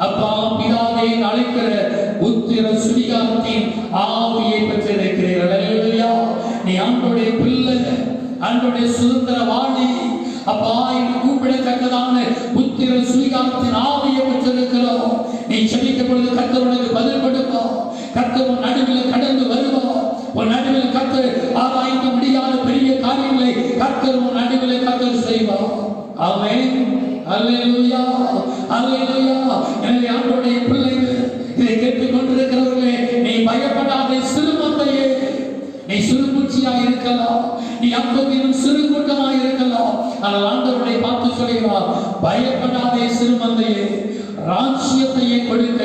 அப்பா பிதாவை அழைக்கிற புத்திர சுவிகாரத்தின் ஆவியை பெற்றிருக்கிறீர்கள். அல்லேலூயா. நீ ஆண்டவருடைய பிள்ளை, ஆண்டவருடைய சுதந்திரவாளி. அப்பா என்று கூப்பிடத்தக்கதான புத்திர சுவிகாரத்தின் ஆவியை பெற்றிருக்கிறோம். நீ செபிக்கும் பொழுது கர்த்தர் உனக்கு பதில் கொடுப்பார். கர்த்தர் உன் நடுவில் கடந்து வருவார். உன் நடுவில் கர்த்தர் ஆராய்ந்து முடியாத பெரிய காரியங்களை கர்த்தர் உன் நடுவில் கர்த்தர் செய்வார். ஆமென், அல்லேலூயா, அல்லேலூயா. எனவே ஆண்டவருடைய பிள்ளைகள், இதை கேட்டுக் கொண்டிருக்கிறவர்களே, நீ பயப்படாதே சிறுமந்தையே. நீ சிறுபூச்சியாக இருக்கலாம், நீ அப்போதும் சிறு கூட்டமாக இருக்கலாம். ஆனால் ஆண்டவரை பார்த்து சொல்கிறார், பயப்படாதே சிறுமந்தையே, ராஜ்யத்தையே கொடுக்க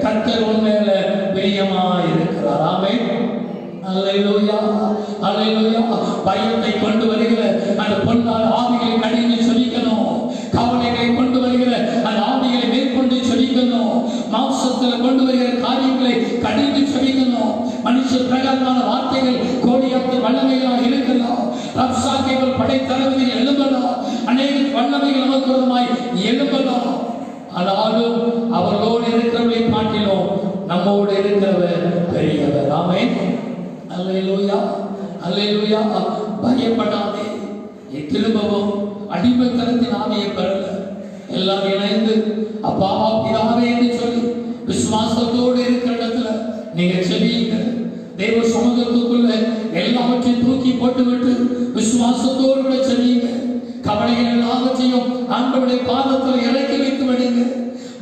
கர்த்தர் உன் மேல பிரியமாய் இருக்கிறார். ஆமென், அல்லேலூயா, அல்லேலூயா. பயத்தை கொண்டு வருகிற அந்த பொன்னான ஆவிகளை கடிந்து சொல்லிக்கணும். கவலைகளை கொண்டு வருகிற அந்த ஆவிகளை மேற்கொண்டு சொல்லிக்கணும். மாம்சத்தில் கொண்டு வருகிற காரியங்களை கடிந்து சொல்லிக்கணும். மனுஷ பிரகாரமான வார்த்தைகள் கோடியாத்து வல்லமைகளாக இருக்கலாம். ரப்சாக்கைகள் படைத்தளபதிகள் எழும்பலாம். அநேக வல்லமைகள் நமக்குமாய் எழும்பலாம். ஆனாலும் அவர்களோடு இருக்கிறவரை காட்டிலும் நம்மோடு இருக்கிறவர் பெரியவர். ஆமென், அல்லேலூயா, அல்லேலூயா. பயப்படாதே. திரும்பவும் அடிமைத்தனத்தின் ஆவியை பெறல. எல்லாம் இணைந்து அப்பா பிதாவே என்று சொல்லி விசுவாசத்தோடு இருக்கிற இடத்துல நீங்க செபியுங்க. தேவ சமூகத்துக்குள்ள எல்லாவற்றையும் தூக்கி போட்டுவிட்டு விசுவாசத்தோடு கூட செபியுங்க. கவலைகள் எல்லாவற்றையும் ஆண்டவருடைய பாதத்தில் இறக்கி வைத்து விடுங்க.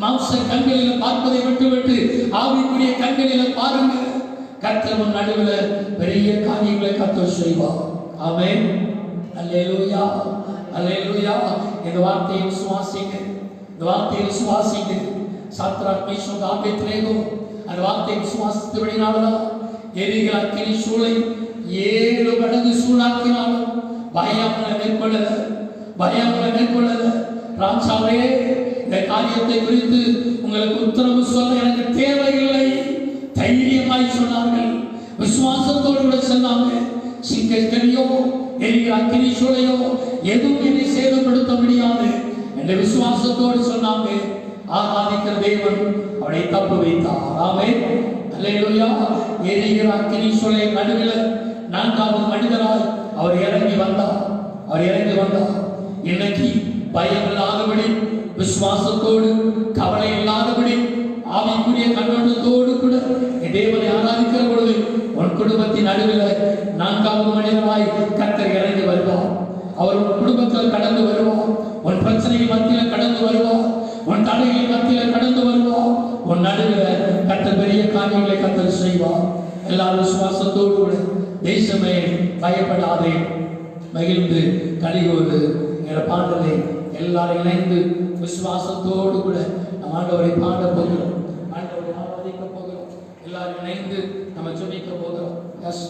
மாம்ச கண்களில் பார்ப்பதை விட்டுவிட்டு ஆவிக்குரிய கண்களில் பாருங்க. கர்த்தர் உன் நடுவில் பெரிய காரியங்களை கர்த்தர் செய்வார். ஆமென். அல்லேலூயா, அல்லேலூயா. இந்த வார்த்தையை விசுவாசிங்க, இந்த வார்த்தையை விசுவாசிங்க. சாத்ராக் மேஷாக் ஆபேத்நேகோ அந்த வார்த்தையை விசுவாசித்தபடினால்தான் எரிகிற அக்கினி சூளை 7 மடங்கு சூடாக்கினாலும் பயங்களை மேற்கொள்ளல, பயங்களை மேற்கொள்ளல. ராஜாவே, இந்த காரியத்தை குறித்து உங்களுக்கு உத்தரவு சொல்ல எனக்கு தேவையில்லை, தைரியமாய் சொன்னார்கள். விசுவாசத்தோடு கூட சொன்னாங்க. சிங்கக்கடியோ எரிகிற அக்கினி சூளையோ எதுவும் என்னை சேதப்படுத்த முடியாது என்ற விசுவாசத்தோடு சொன்னாங்க. ஆராதிக்கிற தேவன் அவனை தப்பு வைத்தார். ஆமென். அல்லேலூயா. எரிகிற அக்கினி சூளை நடுவில் 4வது மனிதராய் அவர் இறங்கி வந்தார். அவர் இறங்கி வந்தார். இன்னைக்கு பயம் இல்லாதபடி, விசுவாசத்தோடு, கவலை இல்லாதபடி, ஆவிக்குரிய கண்ணோட்டத்தோடு கூட தேவனை ஆராதிக்கிற பொழுது உன் குடும்பத்தின் நடுவில் 4வது மனிதராய் கர்த்தர் இறங்கி வருவார். அவர் உன் குடும்பத்தில் கடந்து வருவார். உன் பிரச்சனைகள் மத்தியில் கடந்து வருவார். உன் தடைகள் மத்தியில் கடந்து வருவார். உன் நடுவில் கர்த்தர் பெரிய காரியங்களை கர்த்தர் செய்வார். எல்லாரும் விசுவாசத்தோடு கூட தேசமே பயப்படாதே, மகிழ்ந்து கலிகோடு என்ற பாடலை எல்லாரும் இணைந்து விசுவாசத்தோடு கூட நம் ஆண்டவரை பாட போகிறோம், ஆண்டவரை ஆராதிக்க போகிறோம். எல்லாரும் இணைந்து நம்ம ஜெபிக்க போகிறோம். எஸ்,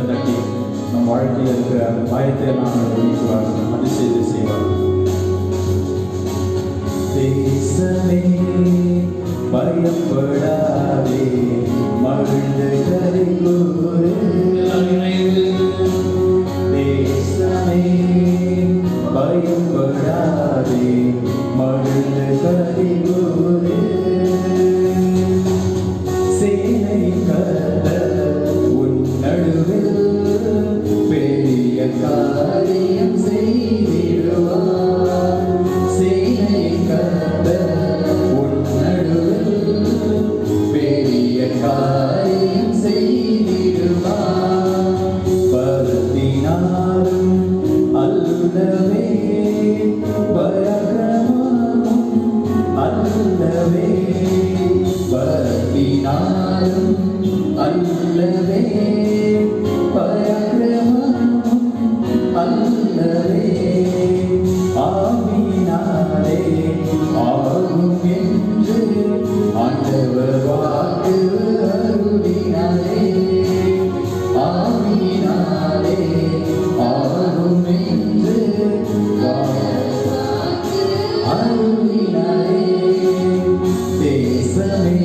தட்டி நம் வாழ்க்கையில் இருக்கிற அந்த பயத்தை நான் நீக்குவார், அதிசயத்தை செய்வார். தேசமே பயப்படாதே, மகிழ்ந்து கலிகூரு. தேசமே பயப்படாதே, மகிழ்ந்து கலிகூரு. சேனை பெரிய காரியம் செய்திடுவார். சேனை கர்த்தர் உன் நடுவில் பெரிய காரியம் செய்திடுவார். பலத்தினாலும் அல்லவே, பராக்கிரமமும் அல்லவே, பலத்தினாலும் அல்லவே, பராக்கிரமமும் அல்லவே, ஆவியினாலே ஆகும் என்று ஆண்டவர் வாக்கு அருளினாரே. ஆவியினாலே ஆகும் என்று அருளினாரே. தேசமே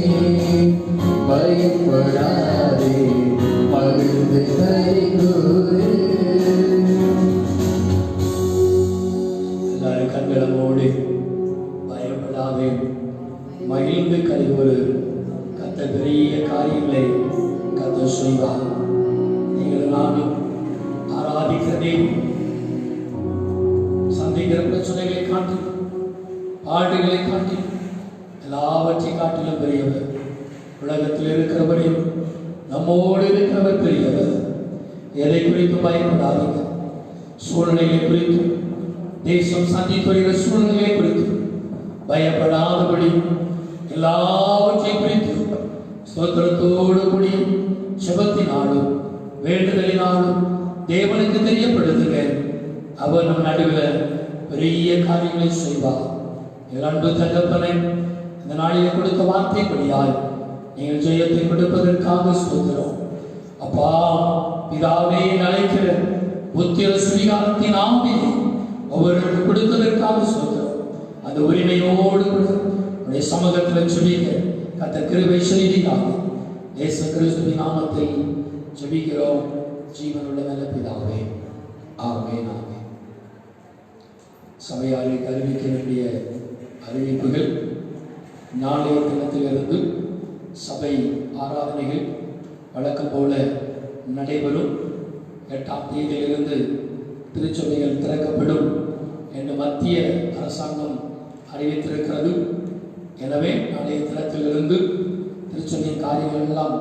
பயப்படாதே, மகிழ்ந்து கலிகூரு. எல்லாரும் கண்களை மூடி பயப்படாதே, மகிழ்ந்து கலிகூரு. கர்த்தர் பெரிய காரியங்களை கர்த்தர் செய்வார். நீங்கள் நானும் ஆராதிக்கிறதே சந்திக்கிற பிரச்சனைகளை காட்டி, பாடுகளை காட்டி, எல்லாவற்றை காட்டிலும் பெரியவர். உலகத்தில் இருக்கிறபடியும் நம்மோடு இருக்கிறவர் பெரியவர். எதை குறித்து பயப்படாதீங்க. சூழ்நிலைகளை குறித்து, தேசம் சந்தித்து வருகிற சூழ்நிலைகளை குறித்து பயப்படாதபடி எல்லாவற்றை குறித்து ஸ்தோத்திரத்தோடு கூடிய செபத்தினாலும் வேண்டுதலினாலும் தேவனுக்கு தெரியப்படுத்துங்க. அவர் நம் நடுவில் பெரிய காரியங்களை செய்வார். அன்பு தகப்பனை, இந்த நாளில் கொடுத்த வார்த்தைப்படியால் நீங்கள் ஜெயத்தை கொடுப்பதற்காக ஸ்தோத்திரம். அப்பா பிதாவே, அழைக்கிற புத்திர சுவீகாரத்தின் ஆவியை ஒவ்வொருவருக்கு கொடுத்ததற்காக ஸ்தோத்திரம். அந்த உரிமையோடு உடைய சமூகத்தில் ஜெபிக்க கர்த்தர் கிருபை செய்தீராக. இயேசு கிறிஸ்துவின் நாமத்தில் ஜெபிக்கிறோம் ஜீவனுள்ள நல்ல பிதாவே, ஆமென், ஆமென். சபையாருக்கு அறிவிக்க வேண்டிய அறிவிப்புகள். நாளைய தினத்திலிருந்து சபை ஆராதனைகள் வழக்கம் போல நடைபெறும். 8ஆம் தேதியிலிருந்து திருச்சபைகள் திறக்கப்படும் என்று மத்திய அரசாங்கம் அறிவித்திருக்கிறது. எனவே நாளைய தினத்திலிருந்து திருச்சபையின் காரியங்கள் எல்லாம்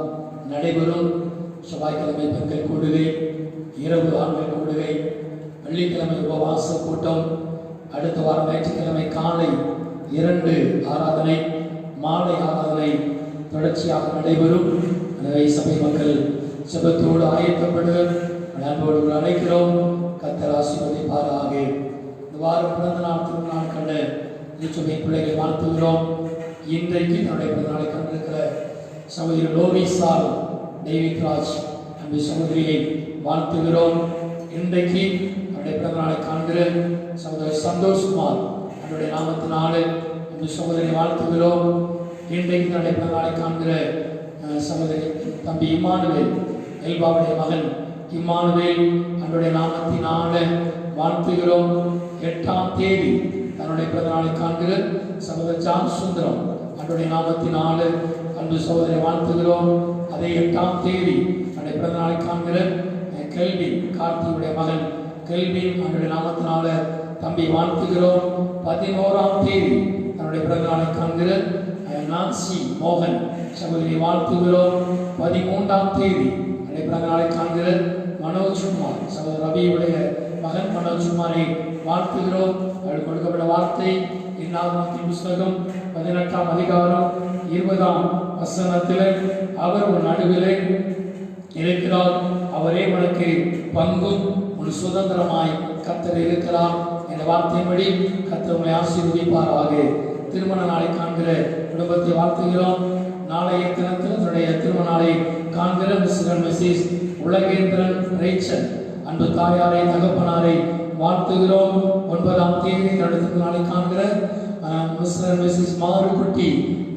நடைபெறும். செவ்வாய்க்கிழமை பெண்கள் கூடுகை, இரவு ஆண்கள் கூடுகை, வெள்ளிக்கிழமை உபவாச கூட்டம், அடுத்த வாரம் ஞாயிற்றுக்கிழமை காலை 2 ஆராதனை, மாலை ஆராதனை தொடர்ச்சியாக நடைபெறும். எனவே சபை மக்கள் செபத்தோடு ஆயத்தப்படு அன்போடு அழைக்கிறோம். கர்த்தர் ஆசீர்வதிப்பாராக. இந்த வாரம் பிறந்த நாள் திருநாள் கண்ட திருச்சபை பிள்ளைகளை வாழ்த்துகிறோம். இன்றைக்கு தன்னுடைய பிறந்த நாளை கண்டிருக்கிற சகோதரி லோவிசால் டேவிட் ராஜ் அன்பு சகோதரியை வாழ்த்துகிறோம். இன்றைக்கு தன்னுடைய பிறந்த நாளை காண்கிற சகோதரர் சந்தோஷ்குமார் அவருடைய நாமத்தினாலே அன்பு சகோதரியை வாழ்த்துகிறோம். இன்றைக்கு தன்னுடைய பிறந்த நாளை காண்கிற சகோதரி தம்பி இம்மானுவேல், எல்பாவுடைய மகன் இம்மானுவேல் அவருடைய நாமத்தினாலே வாழ்த்துகிறோம். 8ஆம் தேதி தன்னுடைய பிறந்த நாளை காண்கிற சகோதரர் ஜான் சுந்தரம் அவருடைய நாமத்தினாலே அன்பு சகோதரியை வாழ்த்துகிறோம். அதே 8ஆம் தேதி தன்னுடைய பிறந்த நாளை காண்கிற கெல்வின், கார்த்தியுடைய மகன் கெல்வின் அவருடைய நாமத்தினாலே தம்பி வாழ்த்துகிறோம். 11ஆம் தேதி தன்னுடைய பிறந்த நாளை காண்கிற நான்சி மோகன் சகோதரியை வாழ்த்துகிறோம். 13ஆம் தேதி தன்னுடைய பிறந்த நாளை காண்கிற மனோஜ்குமார் சகோதரர் ரவியுடைய மகன் மனோஜ்குமாரை வாழ்த்துகிறோம். அவர்கள் கொடுக்கப்பட்ட வார்த்தை இன்னாகமத்தின் புஸ்தகம் 18ஆம் அதிகாரம் 20ஆம் வசனத்தில் அவர் உன் நடுவிலே இருக்கிறார், அவரே உனக்கு பங்கும் உன் சுதந்திரமாய் கர்த்தர் இருக்கிறார் என்ற வார்த்தையின்படி கர்த்தர் உங்களை ஆசீர்வதிப்பாராக. திருமண நாளை காண்கிற குடும்பத்தை வாழ்த்துகிறோம். நாளைய தினத்தில் தன்னுடைய திருமண நாளை காண்கிற மிஸ்டர் அண்ட் மிஸ்ஸஸ் உலகேந்திரன் ரேச்சல் அன்பு தாயாரை தகப்பனாரை வாழ்த்துகிறோம். 9ஆம் தேதி தன்னுடைய திருமண நாளை காண்கிற mister and missus Marukutty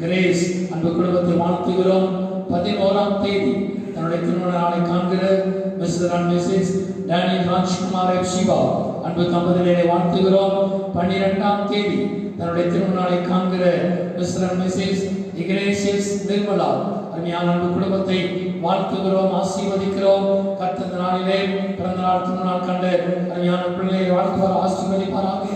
Grace அன்பு குடும்பத்தை வாழ்த்துகிறோம். 11ஆம் தேதி தன்னுடைய திருமண நாளை காண்கிற mister and missus Daniel Rajkumar Siva அன்பு தம்பதியரை வாழ்த்துகிறோம். 12ஆம் தேதி தன்னுடைய திருமண நாளை காண்கிற mister and missus Ignatius Nirmala அருமையான அன்பு குடும்பத்தை வாழ்த்துகிறோம், ஆசீர்வதிக்கிறோம். கர்த்தர் நாளிலே பிறந்த நாள் திருமண நாள் கண்ட அருமையான பிள்ளைகளை வாழ்த்துவார், ஆசீர்வதிப்பாராக.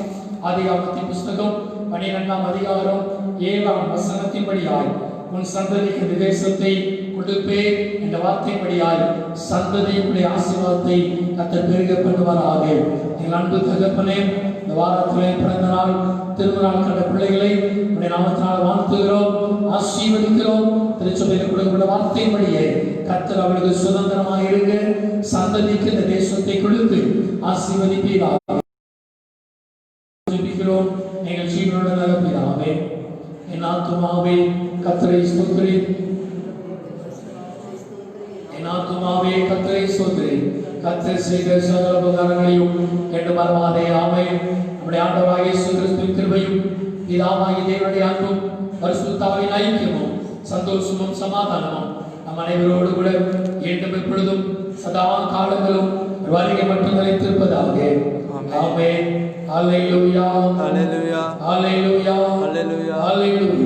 ஆதியாகமத்தின் புஸ்தகம் 12ஆம் அதிகாரம் 7ஆம் வசனத்தின்படியாய் உன் சந்ததிக்கு தேசத்தை கொடுப்பே என்ற வார்த்தைப்படியாய் சந்ததியுடைய ஆசீர்வாதத்தை கர்த்தர் பெருக பண்ணுவாராக. எங்கள் அன்பு தகப்பனே, இந்த வாரத்திலே பிறந்த நாள் திருமண நாள் கண்ட பிள்ளைகளை உடைய நாமத்தினால் வாழ்த்துகிறோம், ஆசீர்வதிக்கிறோம். திருச்சபையில் கொடுக்கப்பட்ட வார்த்தைப்படியே கர்த்தர் அவர்களுக்கு சுதந்திரமாக இருங்க, சந்ததிக்கு இந்த தேசத்தை கொடுத்து ஆசீர்வதிப்பீராக. எங்கள் ஜீவனோட நலப்பிடாவே என் ஆத்துமாவே கர்த்தரை ஸ்தோத்திரி, என் ஆத்துமாவே கர்த்தரை ஸ்தோத்திரி. கர்த்தர் செய்த சகல உபகாரங்களையும் கேட்டு மறவாதே. ஆமென். நம்முடைய ஆண்டவராகிய இயேசு கிறிஸ்துவின் கிருபையும் பிதாவாகிய தேவனுடைய அன்பும் பரிசுத்த ஆவியின் ஐக்கியமும் சந்தோஷமும் சமாதானமும் நம் அனைவரோடு கூட என்றும் எப்பொழுதும் சதா காலங்களும் வருகை மட்டும் நிலைத்திருப்பதாக. ஆமென். ஹல்லேலூயா, ஹல்லேலூயா, ஹல்லேலூயா, ஹல்லேலூயா, ஹல்லேலூயா.